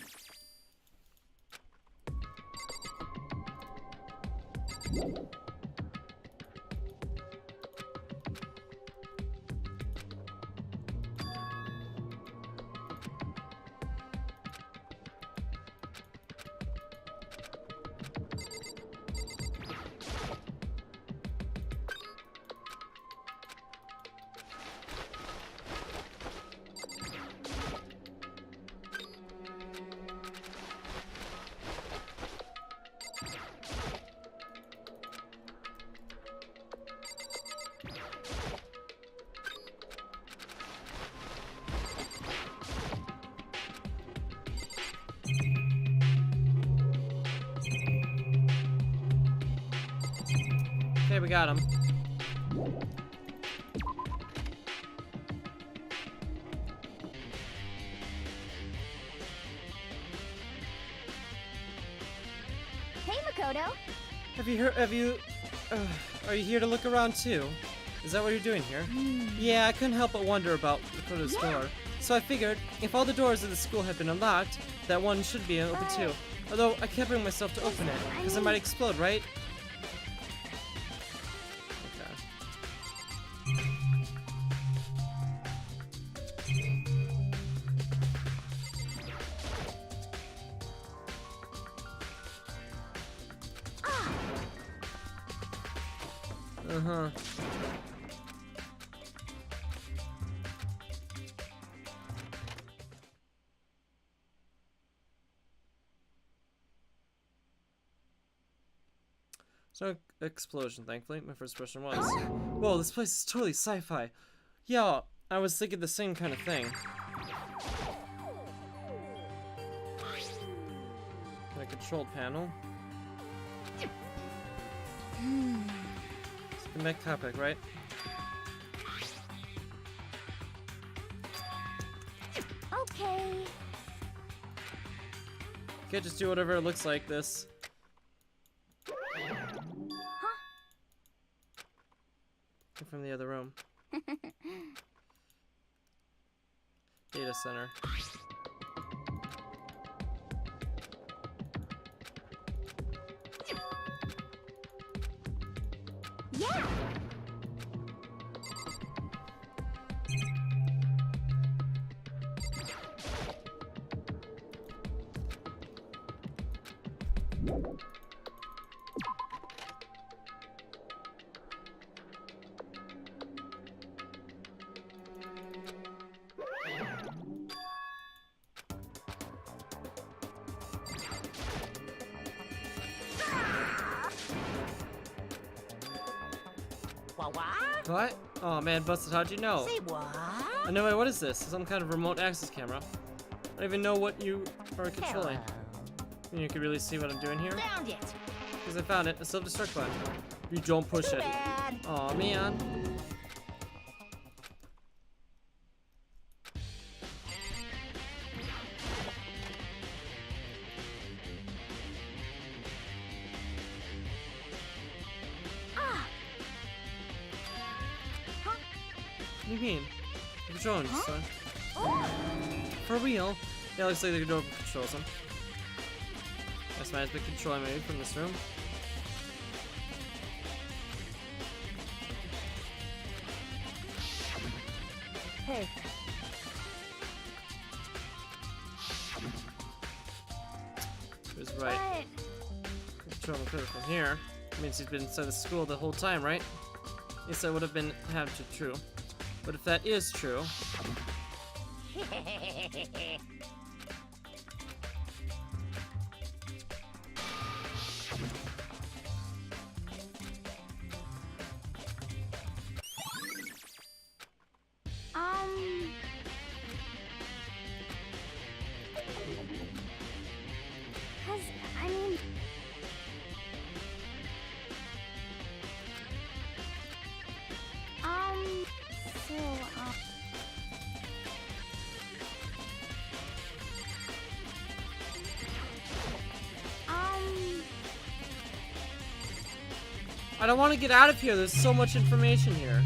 Okay, we got him. Hey, Makoto. Are you here to look around too? Is that what you're doing here? Yeah, I couldn't help but wonder about Makoto's door. So I figured, if all the doors of the school had been unlocked, that one should be open too. Although, I can't bring myself to open it, because it might explode, right? Okay. Uh-huh. So, explosion, thankfully. My first impression was, whoa, this place is totally sci-fi. Yeah, I was thinking the same kind of thing. A control panel. It's the mech topic, right? Okay. Can't just do whatever it looks like this. From the other room. Data center. Yeah. What? Oh man, Busted, how'd you know? Say what? Oh, no, wait, what is this? Some kind of remote access camera. I don't even know what you are controlling. You can really see what I'm doing here? Found it. Because I found it, a self-destruct button. You don't push it. Bad. Aw, man. What do you mean? The controller, son. For real? Yeah, looks like the controller controls them. That's my been controlling maybe from this room. Hey. He was right. Control him from here. Means he's been inside the school the whole time, right? Yes, that would have been true. But if that is true, Cause, I mean... So, I don't want to get out of here. There's so much information here.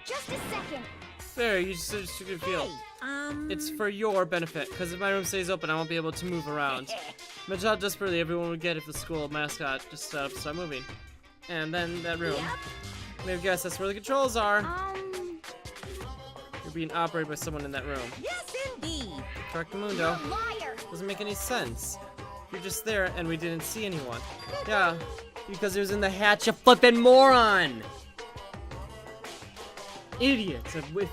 just a second. There, you just took a feel. It's for your benefit, because if my room stays open, I won't be able to move around. Imagine how desperately everyone would get if the school mascot just stopped moving. And then that room. Maybe guess that's where the controls are. You're being operated by someone in that room. Yes, indeed. Correct, Mundo. Liar. Doesn't make any sense. You're just there and we didn't see anyone. Yeah, because it was in the hatch, you flippin' moron! Idiots with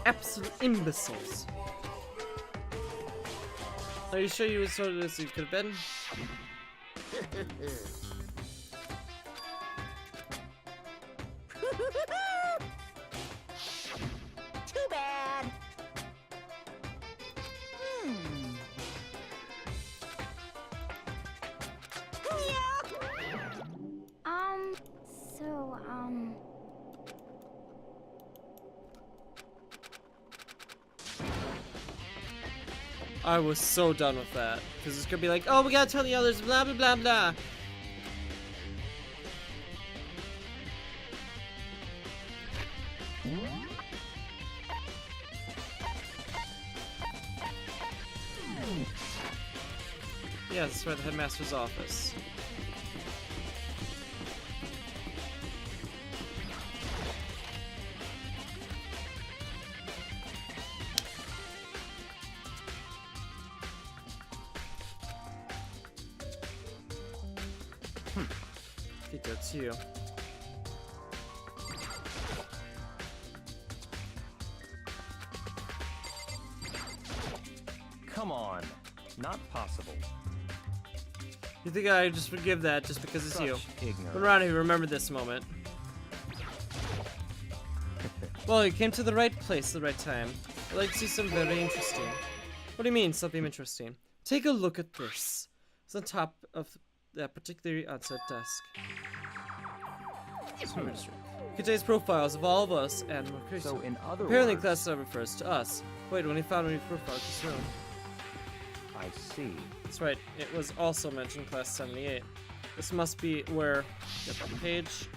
absolute imbeciles. Are you sure you were sort of as you could have been? Too bad. So, I was so done with that. Because it's gonna be like, oh, we gotta tell the others, blah, blah, blah, blah. Yeah, that's right, the headmaster's office. I think that's you. Come on. Not possible. You think I just forgive that just because it's you? Such ignorance. But Ronnie, remember this moment. Well, you came to the right place at the right time. I'd like to see something very interesting. What do you mean, something interesting? Take a look at this. It's on top of that particular outside desk. Contains profiles of all of us and more. So in other Apparently words, class refers to us. Wait, when he found a new profile, just room. I see. That's right, it was also mentioned class 78. This must be where the page.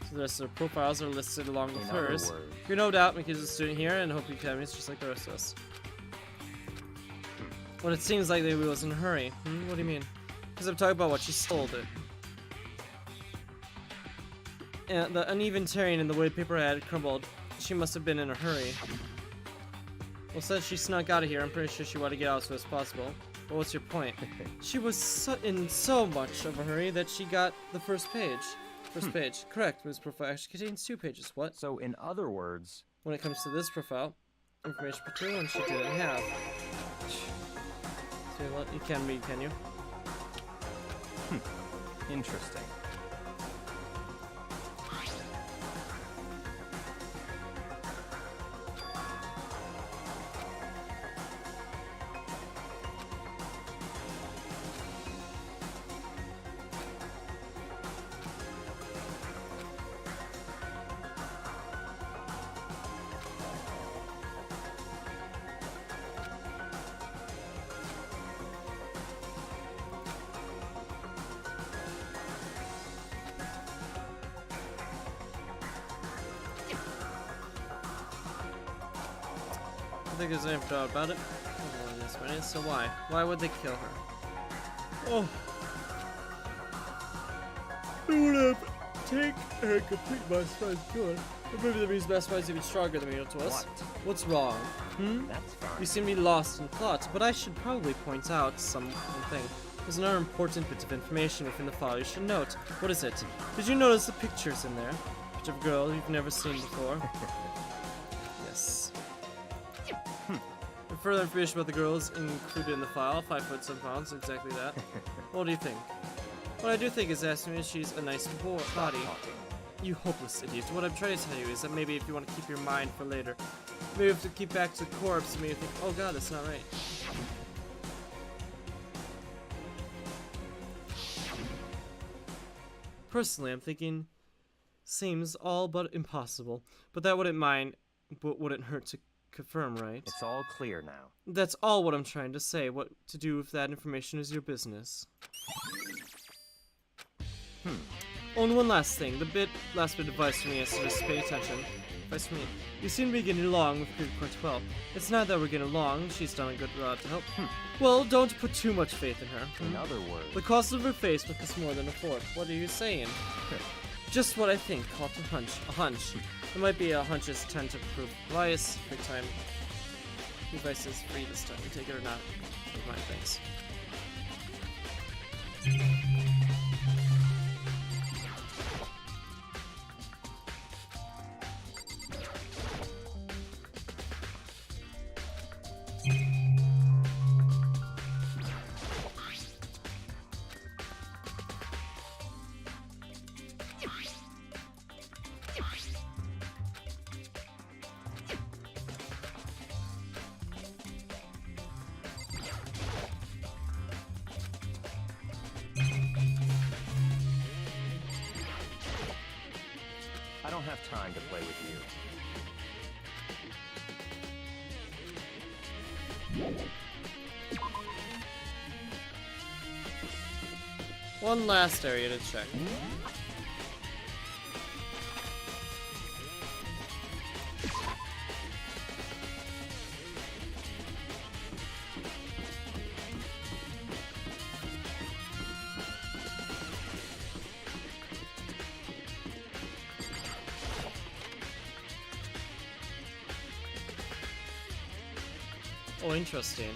So the rest of the profiles are listed along with In other hers. words. You're no doubt Mickey's a student here and Hope Academy is just like the rest of us. Well, it seems like they was in a hurry. What do you mean? Because I'm talking about what she stole it. And the uneven tearing in the way the paper had crumbled. She must have been in a hurry. Well, since she snuck out of here, I'm pretty sure she wanted to get out as soon as possible. But what's your point? She was in so much of a hurry that she got the first page. First page. Correct. This profile actually contains 2 pages. What? So in other words, When it comes to this profile, information for 2 and she didn't have. So you can read, can you? interesting. I think there's any doubt about it. This one is. So why? Why would they kill her? Oh. They would have take her complete my spice good. Or maybe the reason best spice even stronger than me to us. What? What's wrong? That's fine. You seem to be lost in thought, but I should probably point out one thing. There's another important bit of information within the file you should note. What is it? Did you notice the pictures in there? Picture of a girl you've never seen before. Yes. And further information about the girl is included in the file. 5 foot 7 pounds, exactly that. What do you think? What I do think is asking if she's a nice body. You hopeless idiot. What I'm trying to tell you is that maybe if you want to keep your mind for later, maybe if to keep back to the corpse, maybe think, oh god, that's not right. Personally, I'm thinking, seems all but impossible, but that wouldn't hurt to confirm, right? It's all clear now. That's all what I'm trying to say. What to do with that information is your business. Oh, and one last thing. Last bit of advice for me is to just pay attention. Advice for me. You seem to be getting along with Group quite well. It's not that we're getting along. She's done a good job to help. Well, don't put too much faith in her. In other words, The cost of her face is more than a fourth. What are you saying? Just what I think. Call it a hunch. A hunch. It might be a hunches tend to prove bias. Big time. Advice is free this time. Take it or not. Take mine, thanks. don't have time to play with you. One last area to check. Oh, interesting.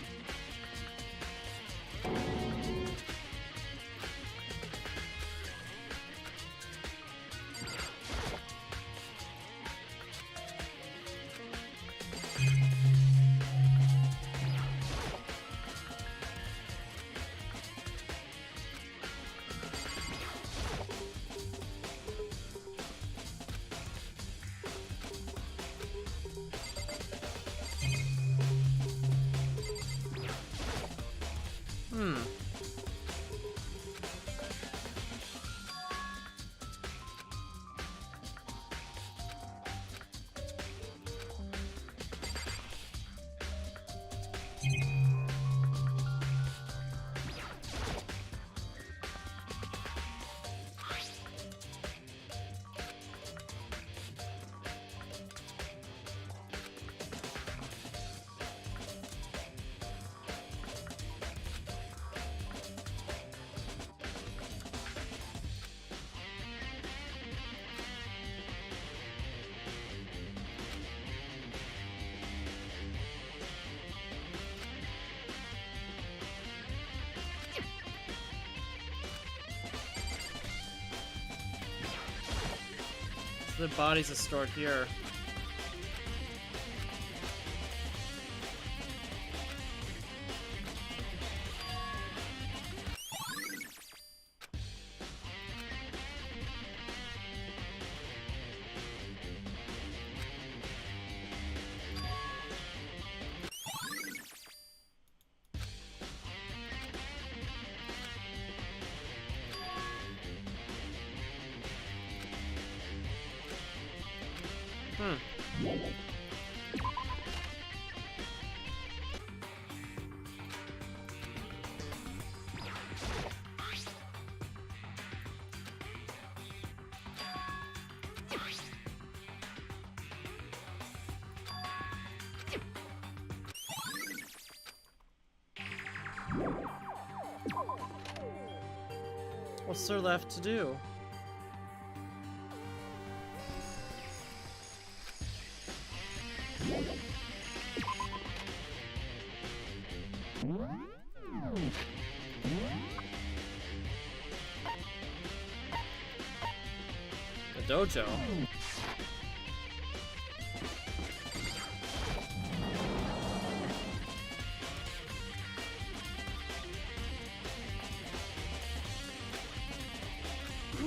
The bodies are stored here. What's there left to do? The dojo.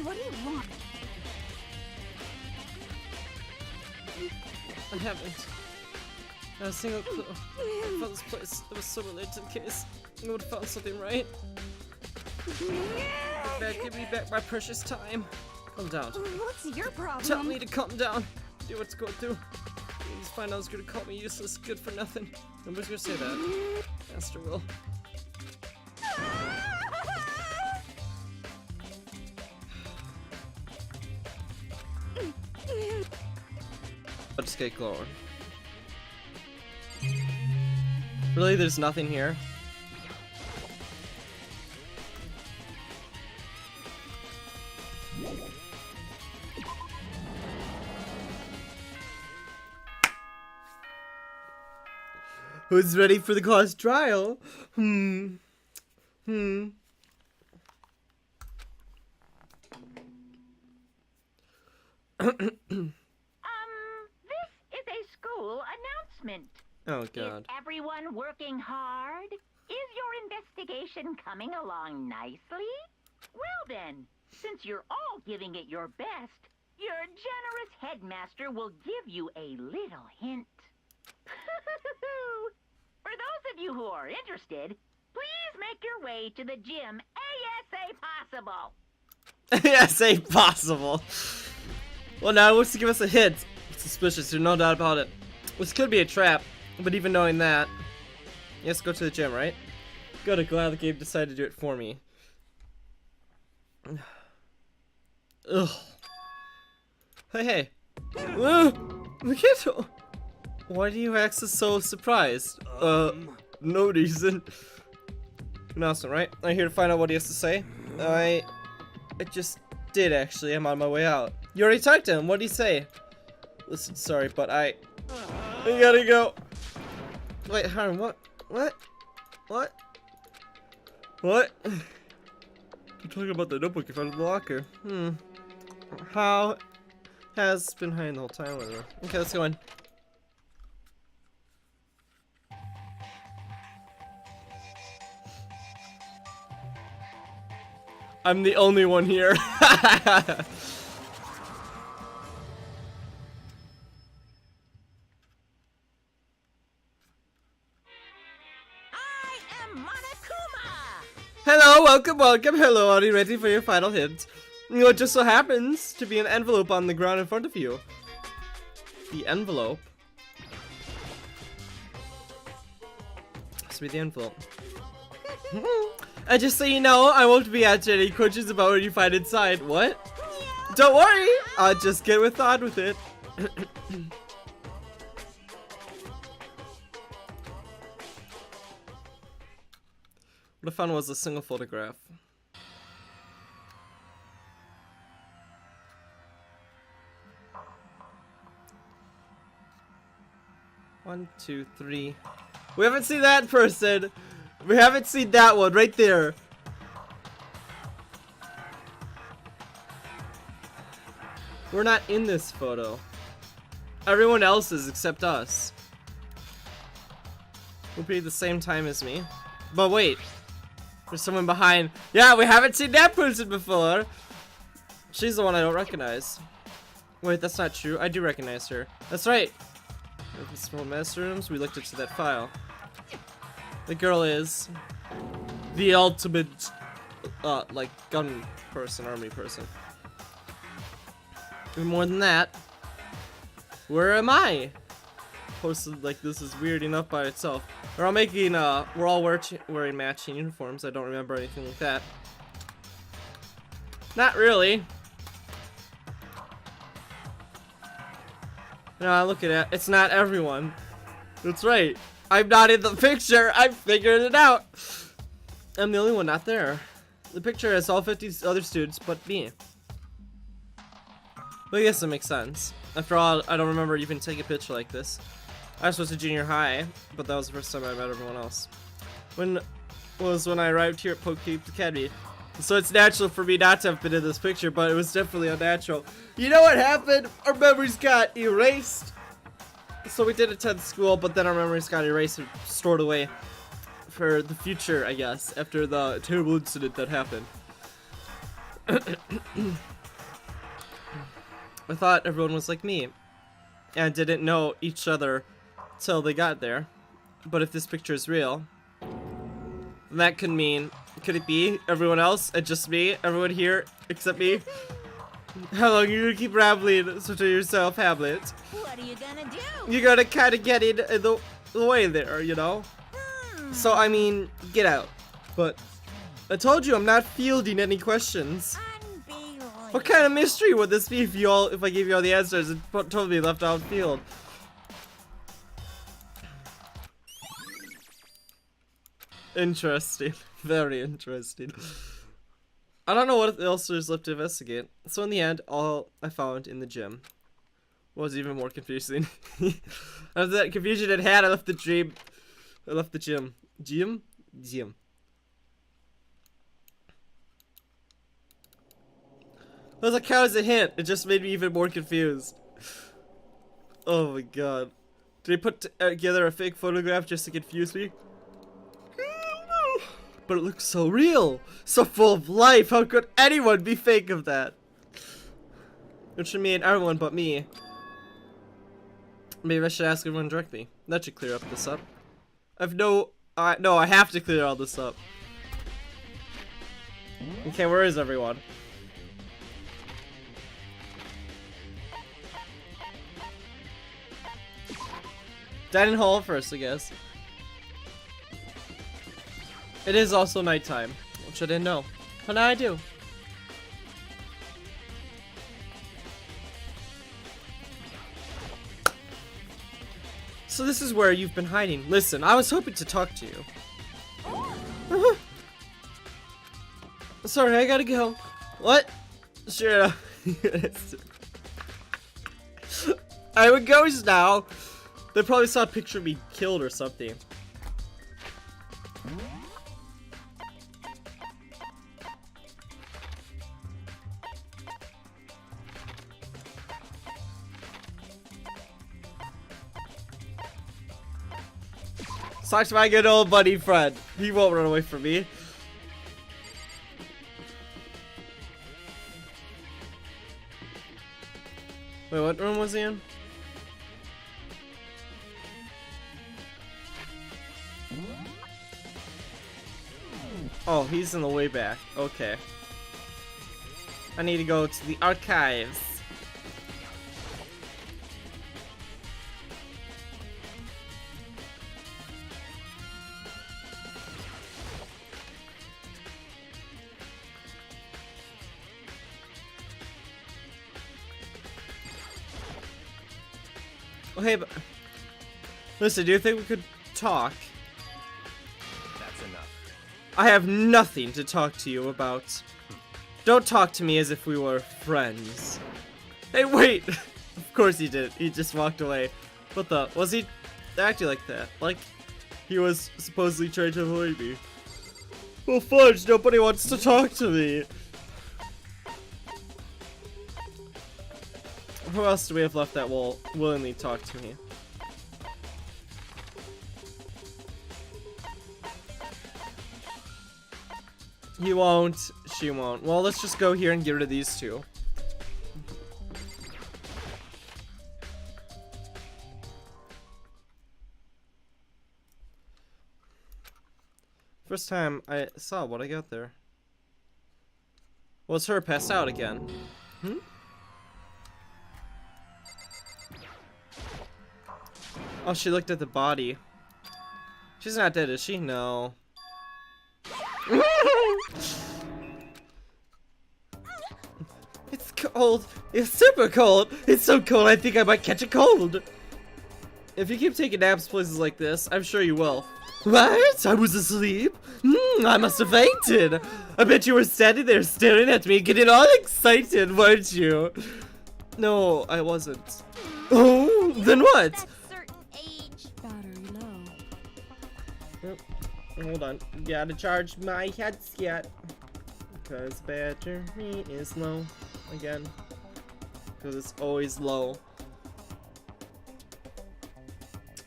What do you want? I haven't. Not a single clue. I found this place that was so related to the case. I would have found something, right? Give me back my precious time. Calm down. What's your problem? Tell me to calm down. Do what's going through. These finals gonna call me useless, good for nothing. Nobody's gonna say that. Master will. Let's get going. Really, there's nothing here? Who's ready for the cause trial? This is a school announcement. Oh god. Is everyone working hard? Is your investigation coming along nicely? Well then, since you're all giving it your best, your generous headmaster will give you a little hint. For those of you who are interested, please make your way to the gym ASA possible. ASA possible. Well, now it wants to give us a hint. It's suspicious, there's no doubt about it. This could be a trap, but even knowing that, let's go to the gym, right? Good, glad the game decided to do it for me. Ugh. Hey. Look at. Why do you act so surprised? No reason. Announcement, right? I'm here to find out what he has to say. I just did actually. I'm on my way out. You already talked to him. What did he say? Listen, sorry, but I gotta go. Wait, Harm, what? What? You're talking about the notebook you found in the locker. How has been hiding the whole time, whatever. Okay, let's go in. I'm the only one here. Hello, welcome. Hello, are you ready for your final hint? It just so happens to be an envelope on the ground in front of you. The envelope? Must be the envelope. And just so you know, I won't be answering any questions about what you find inside. What? Don't worry, I'll just get on with it. What I found was a single photograph. One, two, three. We haven't seen that person. We haven't seen that one right there. We're not in this photo. Everyone else is except us. Will be the same time as me. But wait. There's someone behind. Yeah, we haven't seen that person before. She's the one I don't recognize. Wait, that's not true. I do recognize her. That's right. In the small master rooms, we looked into that file. The girl is the ultimate, like, gun person, army person. And more than that, where am I? Posted like this is weird enough by itself. We're all making, we're all wearing matching uniforms. I don't remember anything like that. Not really. No, look at it. It's not everyone. That's right. I'm not in the picture. I figured it out. I'm the only one not there. The picture has all 50 other students but me. But I guess that makes sense. After all, I don't remember even taking a picture like this. I was supposed to junior high, but that was the first time I met everyone else. When I arrived here at Pokedeep Academy. So it's natural for me not to have been in this picture, but it was definitely unnatural. You know what happened? Our memories got erased. So we did attend school, but then our memories got erased and stored away for the future, I guess, after the terrible incident that happened. I thought everyone was like me and didn't know each other till they got there. But if this picture is real, then that could mean, could it be everyone else and just me? Everyone here except me? How long are you gonna keep rambling so to yourself, Hamlet? What are you gonna do? You're gonna kinda get in the way there, you know? So, I mean, get out. But I told you I'm not fielding any questions. What kind of mystery would this be if I gave you all the answers and totally left out field? Interesting. Very interesting. I don't know what else there's left to investigate. So in the end, all I found in the gym was even more confusing. After that confusion it had, I left the dream. I left the gym. Gym? Gym. It was like, how is a hint? It just made me even more confused. Oh my god. Did they put together a fake photograph just to confuse me? But it looks so real, so full of life. How could anyone be fake of that? It should mean everyone but me. Maybe I should ask everyone directly. That should clear this up. No, I have to clear all this up. Okay, where is everyone? Dining hall first, I guess. It is also nighttime, which I didn't know. But now I do. So this is where you've been hiding. Listen, I was hoping to talk to you. Sorry, I gotta go. What? Sure. I would go now. They probably saw a picture of me killed or something. Talk to my good old buddy Fred. He won't run away from me. Wait, what room was he in? Oh, he's in the way back. Okay. I need to go to the archives. Oh, hey, but listen, do you think we could talk? That's enough. I have nothing to talk to you about. Don't talk to me as if we were friends. Hey, wait! Of course he did. He just walked away. What the? Was he acting like that? Like he was supposedly trying to avoid me. Well, fudge, nobody wants to talk to me. Who else do we have left that will willingly talk to me? He won't. She won't. Well, let's just go here and get rid of these two. First time I saw what I got there. Well, it's her passed out again. Hmm? Oh, she looked at the body. She's not dead, is she? No. It's cold. It's super cold. It's so cold I think I might catch a cold. If you keep taking naps places like this, I'm sure you will. What? I was asleep? I must have fainted. I bet you were standing there staring at me, getting all excited, weren't you? No, I wasn't. Oh, then what? Hold on, gotta charge my headset because battery is low again, because it's always low.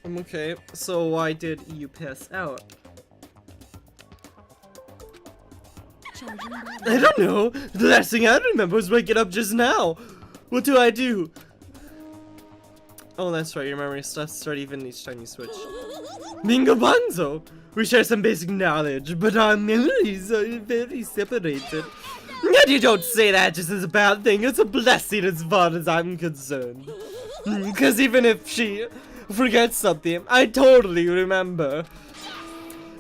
Okay, so why did you pass out? I don't know. The last thing I remember was waking up just now. What do I do? Oh, that's right. Your memory starts start even each time you switch. Bingo Bonzo! We share some basic knowledge, but our memories are very separated. And you don't say that just as a bad thing. It's a blessing as far as I'm concerned. Because even if she forgets something, I totally remember.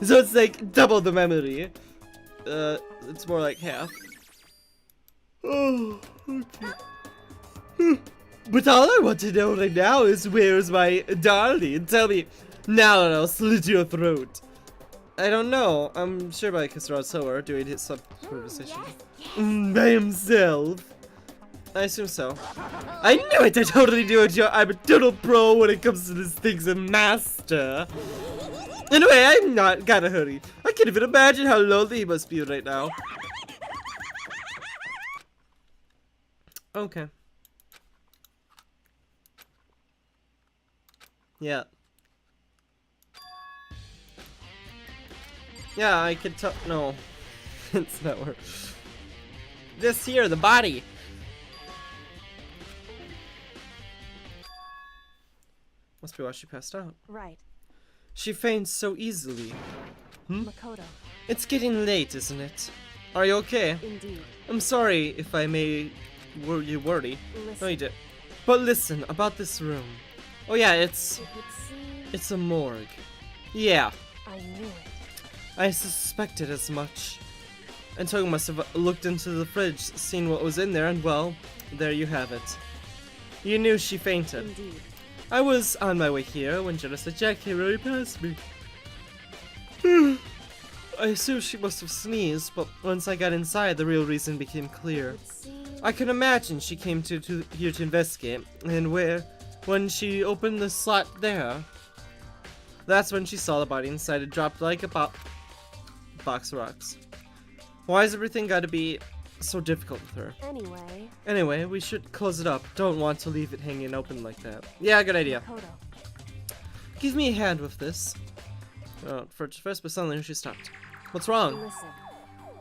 So it's like double the memory. It's more like half. Oh, okay. But all I want to know right now is where's my darling? Tell me now or I'll slit your throat. I don't know. I'm sure by Kisara Sower doing his sub conversation. By himself. I assume so. I knew it! I totally knew it! I'm a total pro when it comes to this thing's a master. Anyway, I'm not gotta hurry. I can't even imagine how lonely he must be right now. Okay. Yeah. Yeah, I could tell. No. It's not where. This here, the body. Must be why she passed out. Right. She faints so easily. Makoto. It's getting late, isn't it? Are you okay? Indeed. I'm sorry if I made you worry. Listen. No, you did. But listen, about this room. Oh yeah, it's... It would seem It's a morgue. Yeah, I knew it. I suspected as much. Antonio must have looked into the fridge, seen what was in there, and well, there you have it. You knew she fainted. Indeed. I was on my way here when Jenna said Jack came right past me. I assumed she must have sneezed, but once I got inside, the real reason became clear. It seems... I can imagine she came here to investigate, and when she opened the slot there, that's when she saw the body inside it dropped like a box of rocks. Why has everything got to be so difficult with her? Anyway, we should close it up. Don't want to leave it hanging open like that. Yeah, good idea. Makoto. Give me a hand with this. First, but suddenly she stopped. What's wrong? Listen.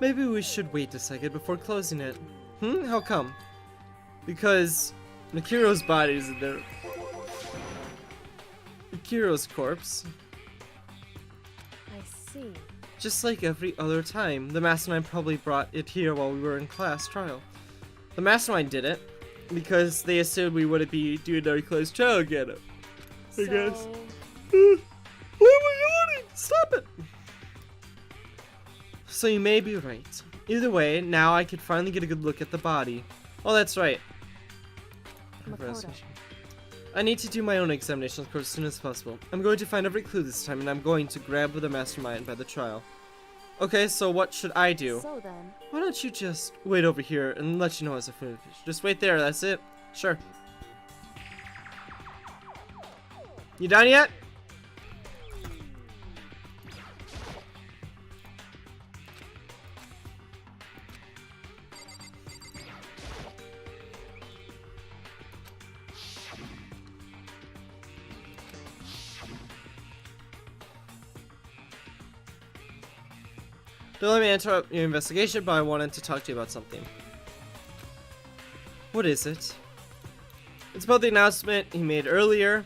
Maybe we should wait a second before closing it. How come? Because Mikiro's body is in there. Mikiro's corpse. I see. Just like every other time, the mastermind probably brought it here while we were in class trial. The mastermind did it because they assumed we wouldn't be doing our class trial again. I guess. Why am I yawning? Stop it! So you may be right. Either way, now I could finally get a good look at the body. Oh, that's right. Makoto. I need to do my own examination course as soon as possible. I'm going to find every clue this time, and I'm going to grab the mastermind by the trial. Okay, so what should I do? So then, Why don't you just wait over here and let you know as I finish? Just wait there, that's it. Sure. You done yet? Don't let me interrupt your investigation, but I wanted to talk to you about something. What is it? It's about the announcement he made earlier.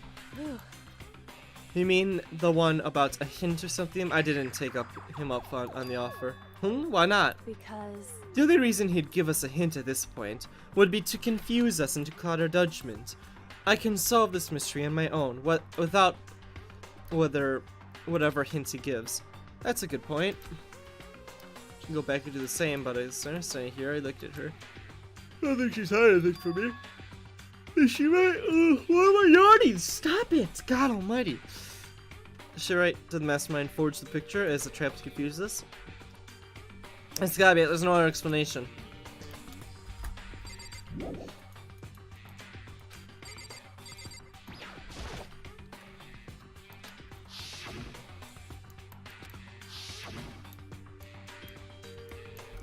You mean the one about a hint or something? I didn't take him up on the offer. Why not? because... The only reason he'd give us a hint at this point would be to confuse us and to cloud our judgment. I can solve this mystery on my own, without whatever hints he gives. That's a good point. She can go back and do the same, but as I understand here, I looked at her. I don't think she's had anything for me. Is she right? Why am I yawning? Stop it! God almighty. Is she right? Did the mastermind forge the picture as the trap to confuse us? It's gotta be it. There's no other explanation.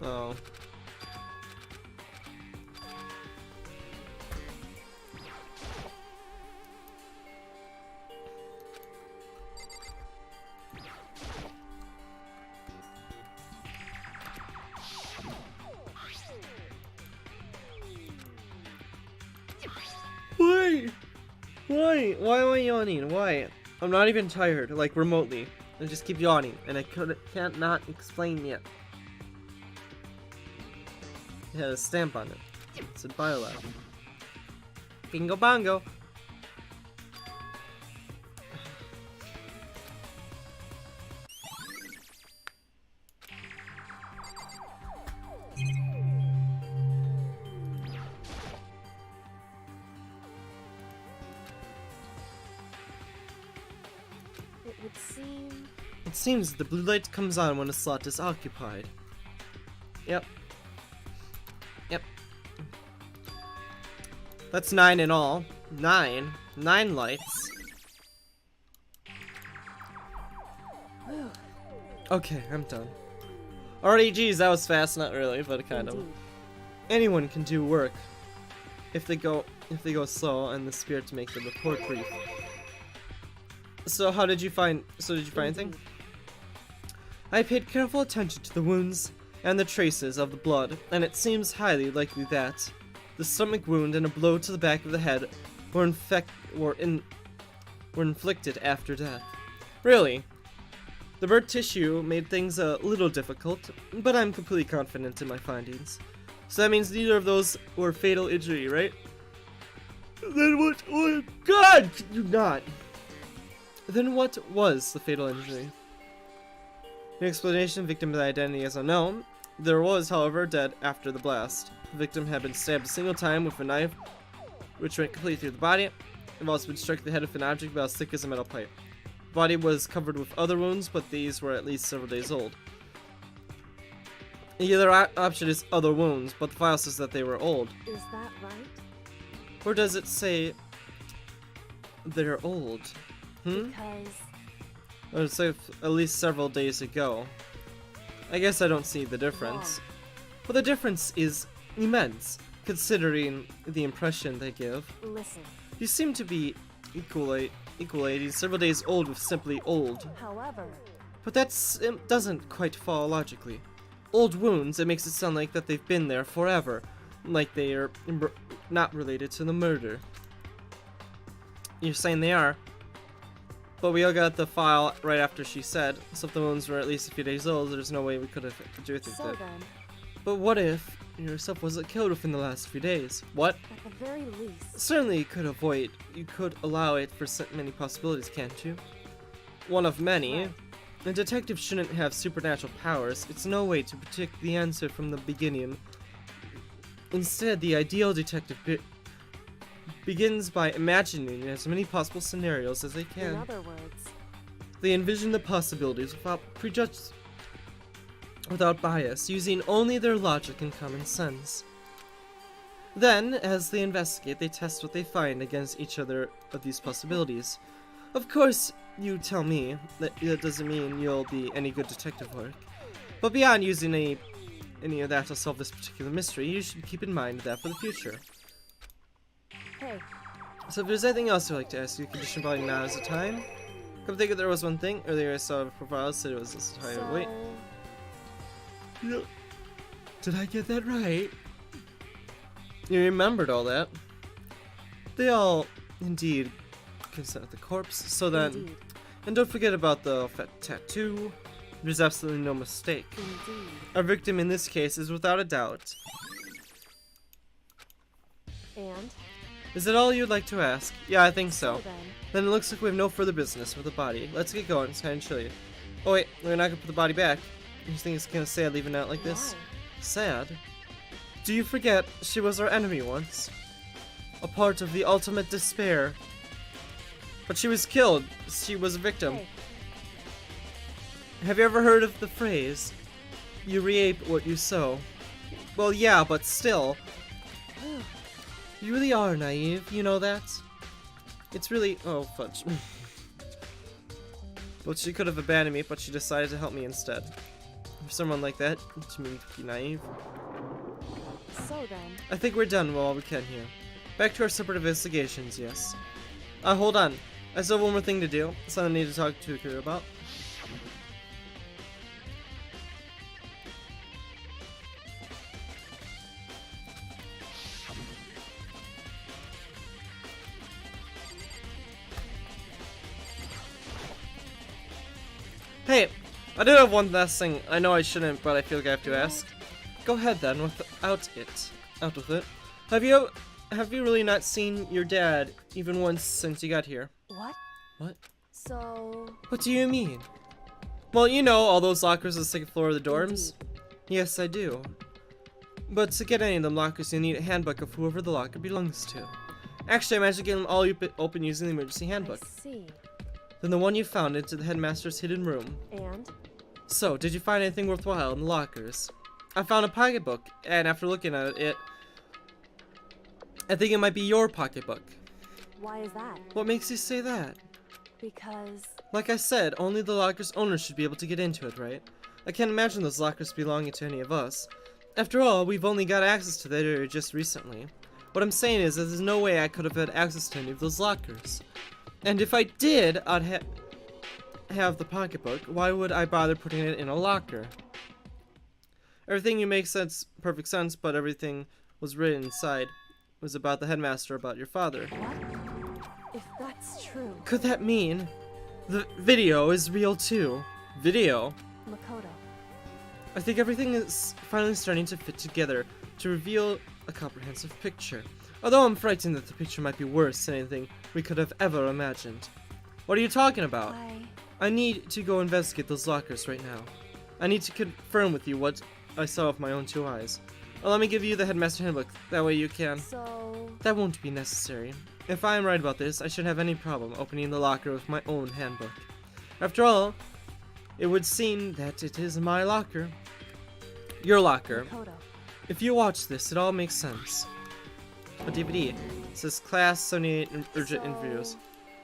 Oh. Why am I yawning? Why? I'm not even tired, like remotely. I just keep yawning, and I can't not explain yet. It had a stamp on it. It said Biolab. Bingo bongo! It seems the blue light comes on when a slot is occupied. Yep. That's 9 in all. 9 lights. Okay, I'm done. Already, geez, that was fast. Not really, but kind of. Anyone can do work if they go slow, and the spirits make the report brief. So did you find anything? I paid careful attention to the wounds and the traces of the blood, and it seems highly likely that the stomach wound and a blow to the back of the head were inflicted after death. Really? The burnt tissue made things a little difficult, but I'm completely confident in my findings. So that means neither of those were fatal injury, right? Then what? Oh God, could you not? Then what was the fatal injury? No explanation, victim's identity is unknown. There was, however, dead after the blast. The victim had been stabbed a single time with a knife, which went completely through the body. It also been struck in the head with an object about as thick as a metal pipe. The body was covered with other wounds, but these were at least several days old. The other option is other wounds, but the file says that they were old. Is that right? Or does it say they're old? Because Or does it say at least several days ago? I guess I don't see the difference. But the difference is immense, considering the impression they give. listen. You seem to be equally several days old with simply old. However, But it doesn't quite follow logically. Old wounds, it makes it sound like that they've been there forever, like they are not related to the murder. You're saying they are, but we all got the file right after she said, so if the wounds were at least a few days old, there's no way we could have do anything so with it. then, But what if yourself wasn't killed within the last few days? What? at the very least, Certainly you could allow it for so many possibilities, can't you? One of many. Right. A detective shouldn't have supernatural powers. It's no way to predict the answer from the beginning. Instead, the ideal detective begins by imagining as many possible scenarios as they in can. other words, They envision the possibilities without bias, using only their logic and common sense. Then, as they investigate, they test what they find against each other of these possibilities. Of course, you tell me that doesn't mean you'll be any good detective work. But beyond using any of that to solve this particular mystery, you should keep in mind that for the future. hey, So if there's anything else you'd like to ask, you can just about now is the time. Come think if there was one thing. Earlier I saw a profile that said it was this time. Wait. Did I get that right? You remembered all that. They all, indeed, consent the corpse. So then, indeed, and don't forget about the fat tattoo. There's absolutely no mistake. indeed. Our victim in this case is without a doubt. And Is that all you'd like to ask? Yeah, I think so. then, Then it looks like we have no further business with the body. Let's get going. It's kind of chilly. Oh wait, we're not gonna put the body back. You think it's kind of sad leaving it out like this? why? Sad? Do you forget she was our enemy once? A part of the ultimate despair. But she was killed. She was a victim. Hey, Have you ever heard of the phrase, you reap what you sow? Well, yeah, but still. You really are naive, you know that? It's really... oh, fudge. Well, she could have abandoned me, but she decided to help me instead. For someone like that, to me, to be naive. so then, I think we're done with all we can here. Back to our separate investigations, yes. Hold on. I still have one more thing to do. Something I need to talk to her about. Hey, I do have one last thing. I know I shouldn't, but I feel like I have to ask. Go ahead then, without it. Out with it. Have you really not seen your dad even once since you got here? what? What? So, What do you mean? Well, you know, all those lockers on the second floor of the dorms? indeed. Yes, I do. But to get any of them lockers, you need a handbook of whoever the locker belongs to. Actually, I managed to get them all open using the emergency handbook. I see. Then the one you found into the headmaster's hidden room. And So, did you find anything worthwhile in the lockers? I found a pocketbook, and after looking at it, I think it might be your pocketbook. why is that? What makes you say that? Because Like I said, only the locker's owner should be able to get into it, right? I can't imagine those lockers belonging to any of us. After all, we've only got access to that area just recently. What I'm saying is that there's no way I could have had access to any of those lockers. And if I did, I'd have the pocketbook. Why would I bother putting it in a locker? Everything you make perfect sense, but everything was written inside. It was about the headmaster, about your father. what? If that's true, Could that mean the video is real too? Video? Makoto, I think everything is finally starting to fit together to reveal a comprehensive picture. Although I'm frightened that the picture might be worse than anything we could have ever imagined. What are you talking about? I... I need to go investigate those lockers right now. I need to confirm with you what I saw with my own 2 eyes. Well, let me give you the Headmaster Handbook. That way you can... So... That won't be necessary. If I am right about this, I shouldn't have any problem opening the locker with my own handbook. After all, it would seem that it is my locker. Your locker. Makoto. If you watch this, it all makes sense. A DVD. It says Class 78 Urgent Interviews.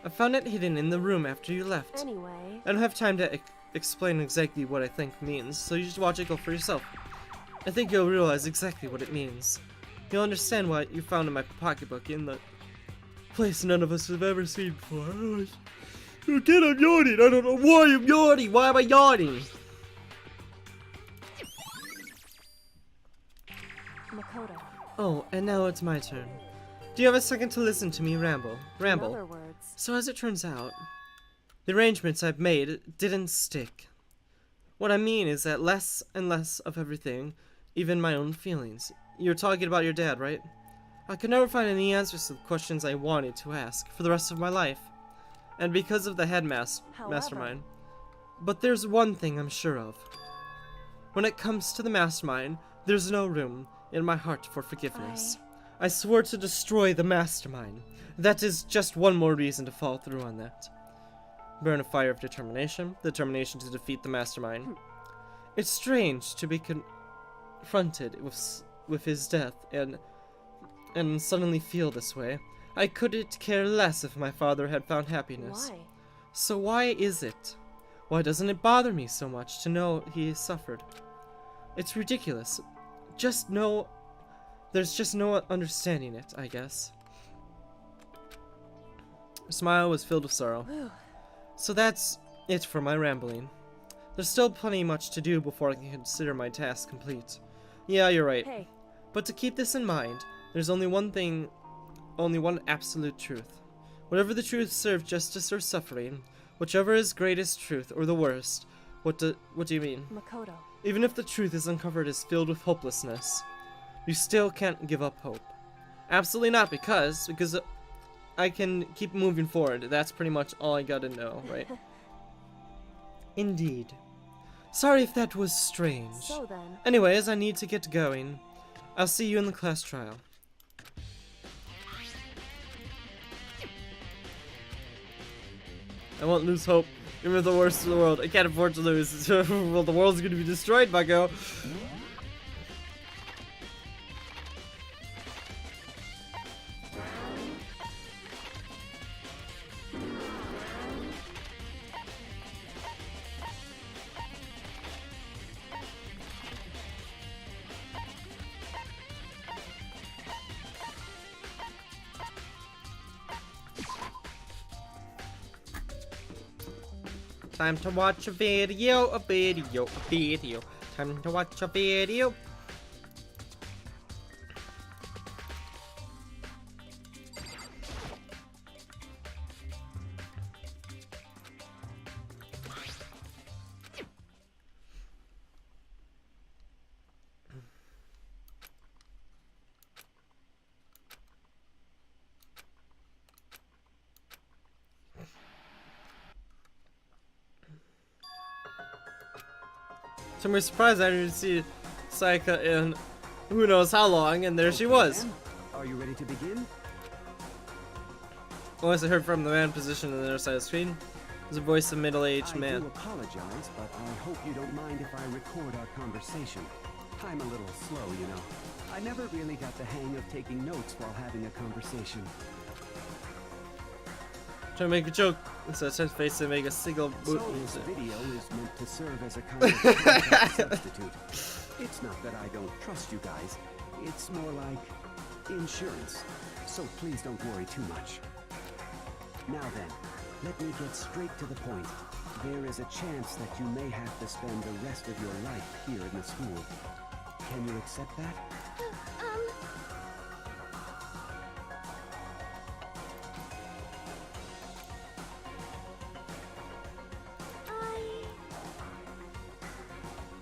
I found it hidden in the room after you left. Anyway... I don't have time to explain exactly what I think means, so you should watch it go for yourself. I think you'll realize exactly what it means. You'll understand what you found in my pocketbook in the place none of us have ever seen before. Again, I'm yawning. I don't know why I'm yawning. Why am I yawning? Makoto. Oh, and now it's my turn. Do you have a second to listen to me ramble? In other words... So as it turns out, the arrangements I've made didn't stick. What I mean is that less and less of everything, even my own feelings. You're talking about your dad, right? I could never find any answers to the questions I wanted to ask for the rest of my life. And because of the mastermind. But there's one thing I'm sure of. When it comes to the mastermind, there's no room in my heart for forgiveness. I swore to destroy the mastermind. That is just one more reason to follow through on that. Burn a fire of determination. Determination to defeat the mastermind. It's strange to be confronted with his death and suddenly feel this way. I couldn't care less if my father had found happiness. Why? So why is it? Why doesn't it bother me so much to know he suffered? It's ridiculous. There's just no understanding it, I guess. Her smile was filled with sorrow. So that's it for my rambling. There's still plenty much to do before I can consider my task complete. Yeah, you're right. Hey. But to keep this in mind, there's only one absolute truth. Whatever the truth serves justice or suffering, whichever is greatest truth or the worst, what do you mean? Makoto. Even if the truth is uncovered as filled with hopelessness, you still can't give up hope. Absolutely not, because I can keep moving forward. That's pretty much all I gotta know, right? Indeed. Sorry if that was strange. So then... Anyways, I need to get going. I'll see you in the class trial. I won't lose hope. Even with the worst in the world. I can't afford to lose. Well, the world's gonna be destroyed, bucko. Time to watch a video, Time to watch a video. To my surprise, I didn't see Sayaka in who knows how long, and there she was. Are you ready to begin? Voice I heard from the man positioned on the other side of the screen was a voice of a middle-aged man. I do apologize, but I hope you don't mind if I record our conversation. I'm a little slow, you know. I never really got the hang of taking notes while having a conversation. Trying to make a joke instead of trying to face and make a single boot So music. this video is meant to serve as a kind of contact substitute. It's not that I don't trust you guys. It's more like insurance. So please don't worry too much. Now then, let me get straight to the point. There is a chance that you may have to spend the rest of your life here in the school. Can you accept that?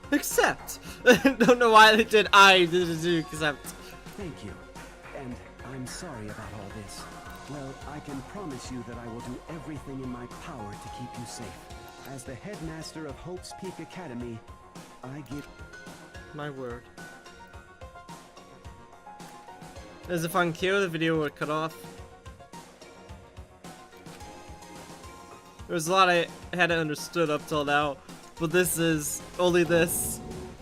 Accept! Don't know why they did I did accept. Thank you. And I'm sorry about all this. Well, I can promise you that I will do everything in my power to keep you safe. As the headmaster of Hope's Peak Academy, I give... My word. As if on cue, the video would cut off. There was a lot I hadn't understood up till now, but this is only this.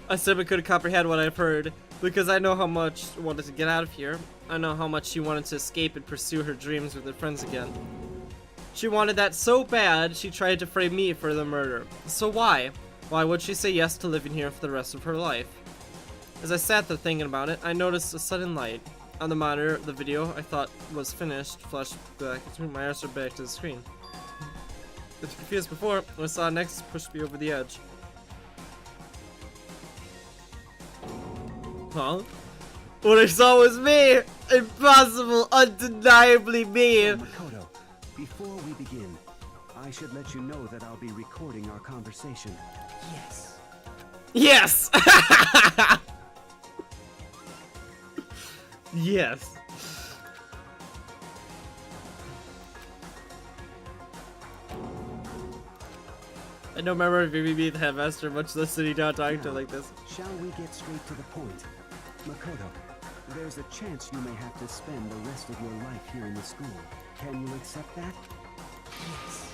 I simply couldn't comprehend what I've heard, because I know how much I wanted to get out of here. I know how much she wanted to escape and pursue her dreams with her friends again. She wanted that so bad, she tried to frame me for the murder. So why? Why would she say yes to living here for the rest of her life? As I sat there thinking about it, I noticed a sudden light. On the monitor, the video I thought was finished flashed back. My eyes are back to the screen. I was confused before when I saw next push me over the edge. Huh? What I saw was me! Impossible, undeniably me! Makoto, before we begin, I should let you know that I'll be recording our conversation. Yes. Yes! Yes. I don't remember if we beat the headmaster, much less sitting down talking to her like this. Shall we get straight to the point? Makoto, there's a chance you may have to spend the rest of your life here in the school. Can you accept that? Yes.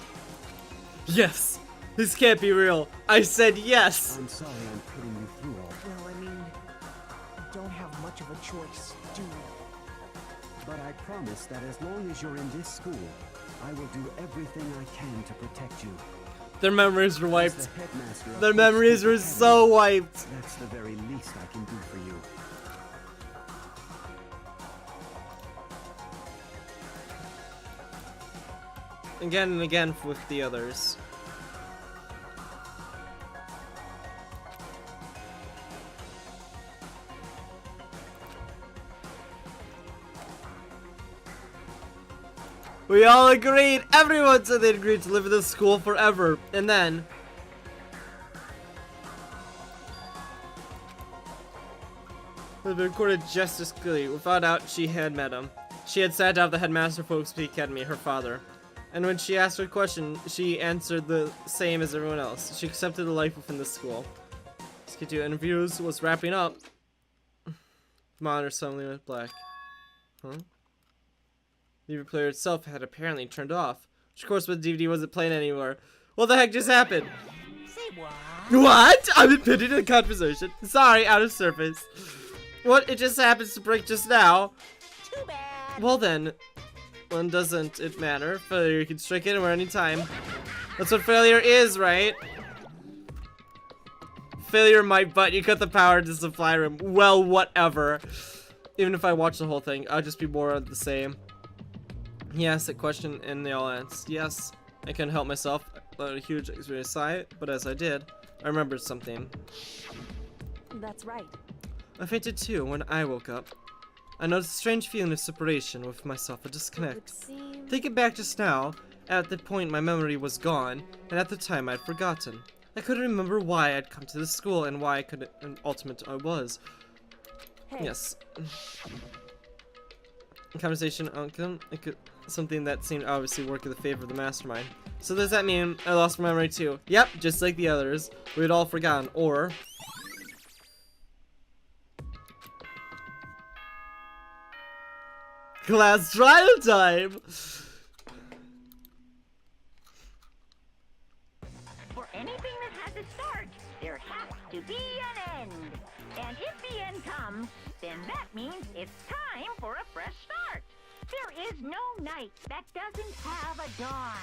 Yes! This can't be real. I said yes! I'm sorry I'm putting you through all. Well, I mean, I don't have much of a choice, do we? But I promise that as long as you're in this school, I will do everything I can to protect you. Their memories were As wiped. the headmaster of Their Hope's memories Peak were Academy, so wiped. That's the very least I can do for you. Again and again with the others. We all agreed, everyone said they agreed to live in this school forever, and then... It had been recorded just as clearly. We found out she had met him. She had sat down with the headmaster of Hope's Peak Academy, her father. And when she asked her question, she answered the same as everyone else. She accepted a life within the school. Skidoo interviews was wrapping up. The monitor suddenly went black. Huh? The DVD player itself had apparently turned off. Which of course the DVD wasn't playing anymore. What the heck just happened? Say what? What? I'm impeding the conversation. Sorry, out of service. What? It just happens to break just now. Too bad. Well then, when doesn't it matter? Failure can strike anywhere, anytime. That's what failure is, right? Failure might, but you cut the power to the supply room. Well, whatever. Even if I watch the whole thing, I'll just be more of the same. He asked that question and they all answered yes. I couldn't help myself. I let a huge experience sigh, but as I did, I remembered something. That's right. I fainted too when I woke up. I noticed a strange feeling of separation with myself, a It disconnect. would seem... Thinking back just now, at that point my memory was gone, and at the time I'd forgotten. I couldn't remember why I'd come to this school and why I could, and ultimate I was. Hey, Yes. Conversation outcome, something that seemed to obviously work in the favor of the mastermind. So does that mean I lost my memory too? Yep, just like the others. We had all forgotten, or... Class trial time! For anything that has a start, there has to be an end. And if the end comes, then that means it's time for a fresh start. There is no night that doesn't have a dawn.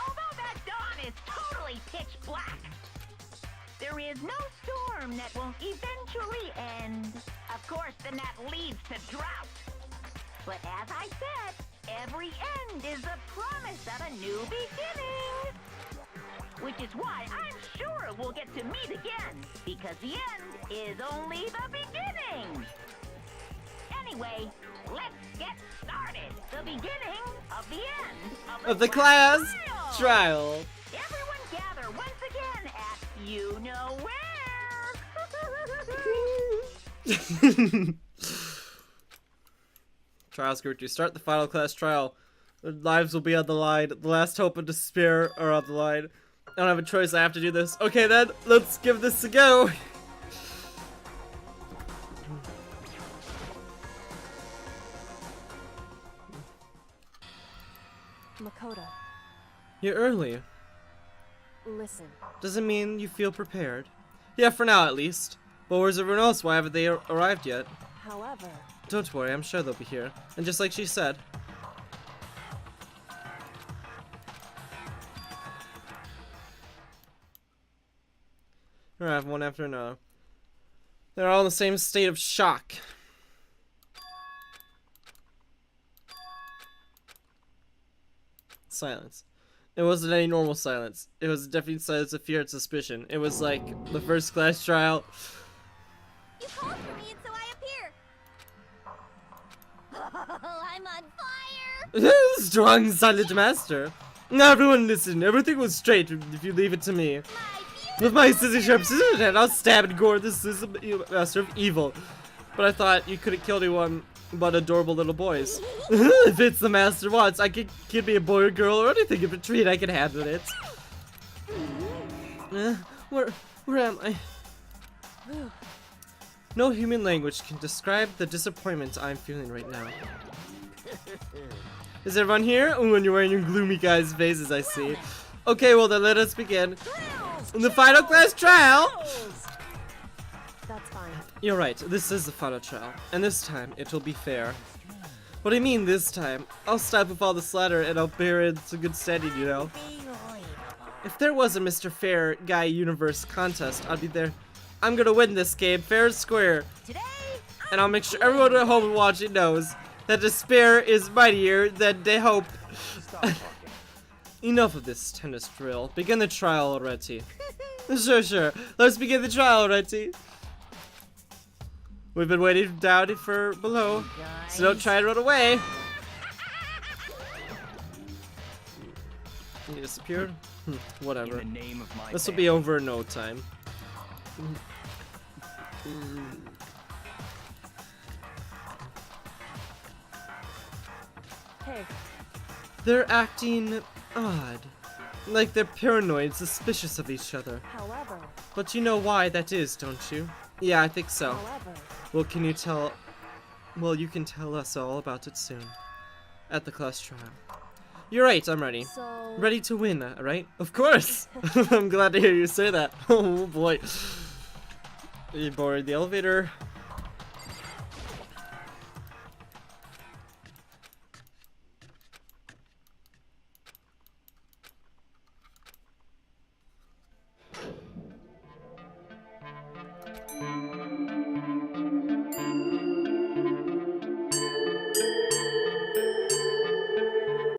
Although that dawn is totally pitch black. There is no storm that won't eventually end. Of course, then that leads to drought. But as I said, every end is the promise of a new beginning. Which is why I'm sure we'll get to meet again, because the end is only the beginning. Anyway, let's get started. The beginning of the end Of the class trial. trial. Everyone gather once again at you know where. Trials group to start the final class trial. Their lives will be on the line. The last hope and despair are on the line. I don't have a choice. I have to do this. Okay, then. Let's give this a go. Makoto, You're early. listen. Doesn't mean you feel prepared. Yeah, for now at least. But where's everyone else? Why haven't they arrived yet? However, Don't worry, I'm sure they'll be here. And just like she said. Arrive one after another. They're all in the same state of shock. Silence. It wasn't any normal silence. It was a deafening silence of fear and suspicion. It was like the first class trial. You called for me and so I appear. Oh, I'm on fire. Strong silent master. Now everyone listen. Everything was straight if you leave it to me. With my scissors sharp scissors hand, I'll stab and gore this is the master of evil. But I thought you couldn't kill anyone but adorable little boys. If it's the master wants, I could be a boy or girl or anything. If a treat, I can handle it. Where am I? No human language can describe the disappointment I'm feeling right now. Is everyone here? Ooh, and you're wearing your gloomy guys' faces, I see. Okay, well then let us begin. In the final class trial! that's fine. You're right, this is the final trial. And this time, it will be fair. What do you mean this time? I'll stop with all the slaughter and I'll bear it to good standing, you know? If there was a Mr. Fair Guy Universe contest, I'd be there. I'm gonna win this game, fair and square. And I'll make sure everyone at home watching knows that despair is mightier than they hope. Enough of this tennis drill. Begin the trial already. Sure. Let's begin the trial already. We've been waiting down for below, so don't try to run away. He disappeared? Whatever. In the name of my This will be over in no time. Hey, They're acting odd. Like they're paranoid and suspicious of each other. however, But you know why that is, don't you? Yeah, I think so. however, Well, can you tell... Well, you can tell us all about it soon. At the class trial. You're right, I'm ready. so... Ready to win, right? Of course! I'm glad to hear you say that. Oh boy. You boarded the elevator.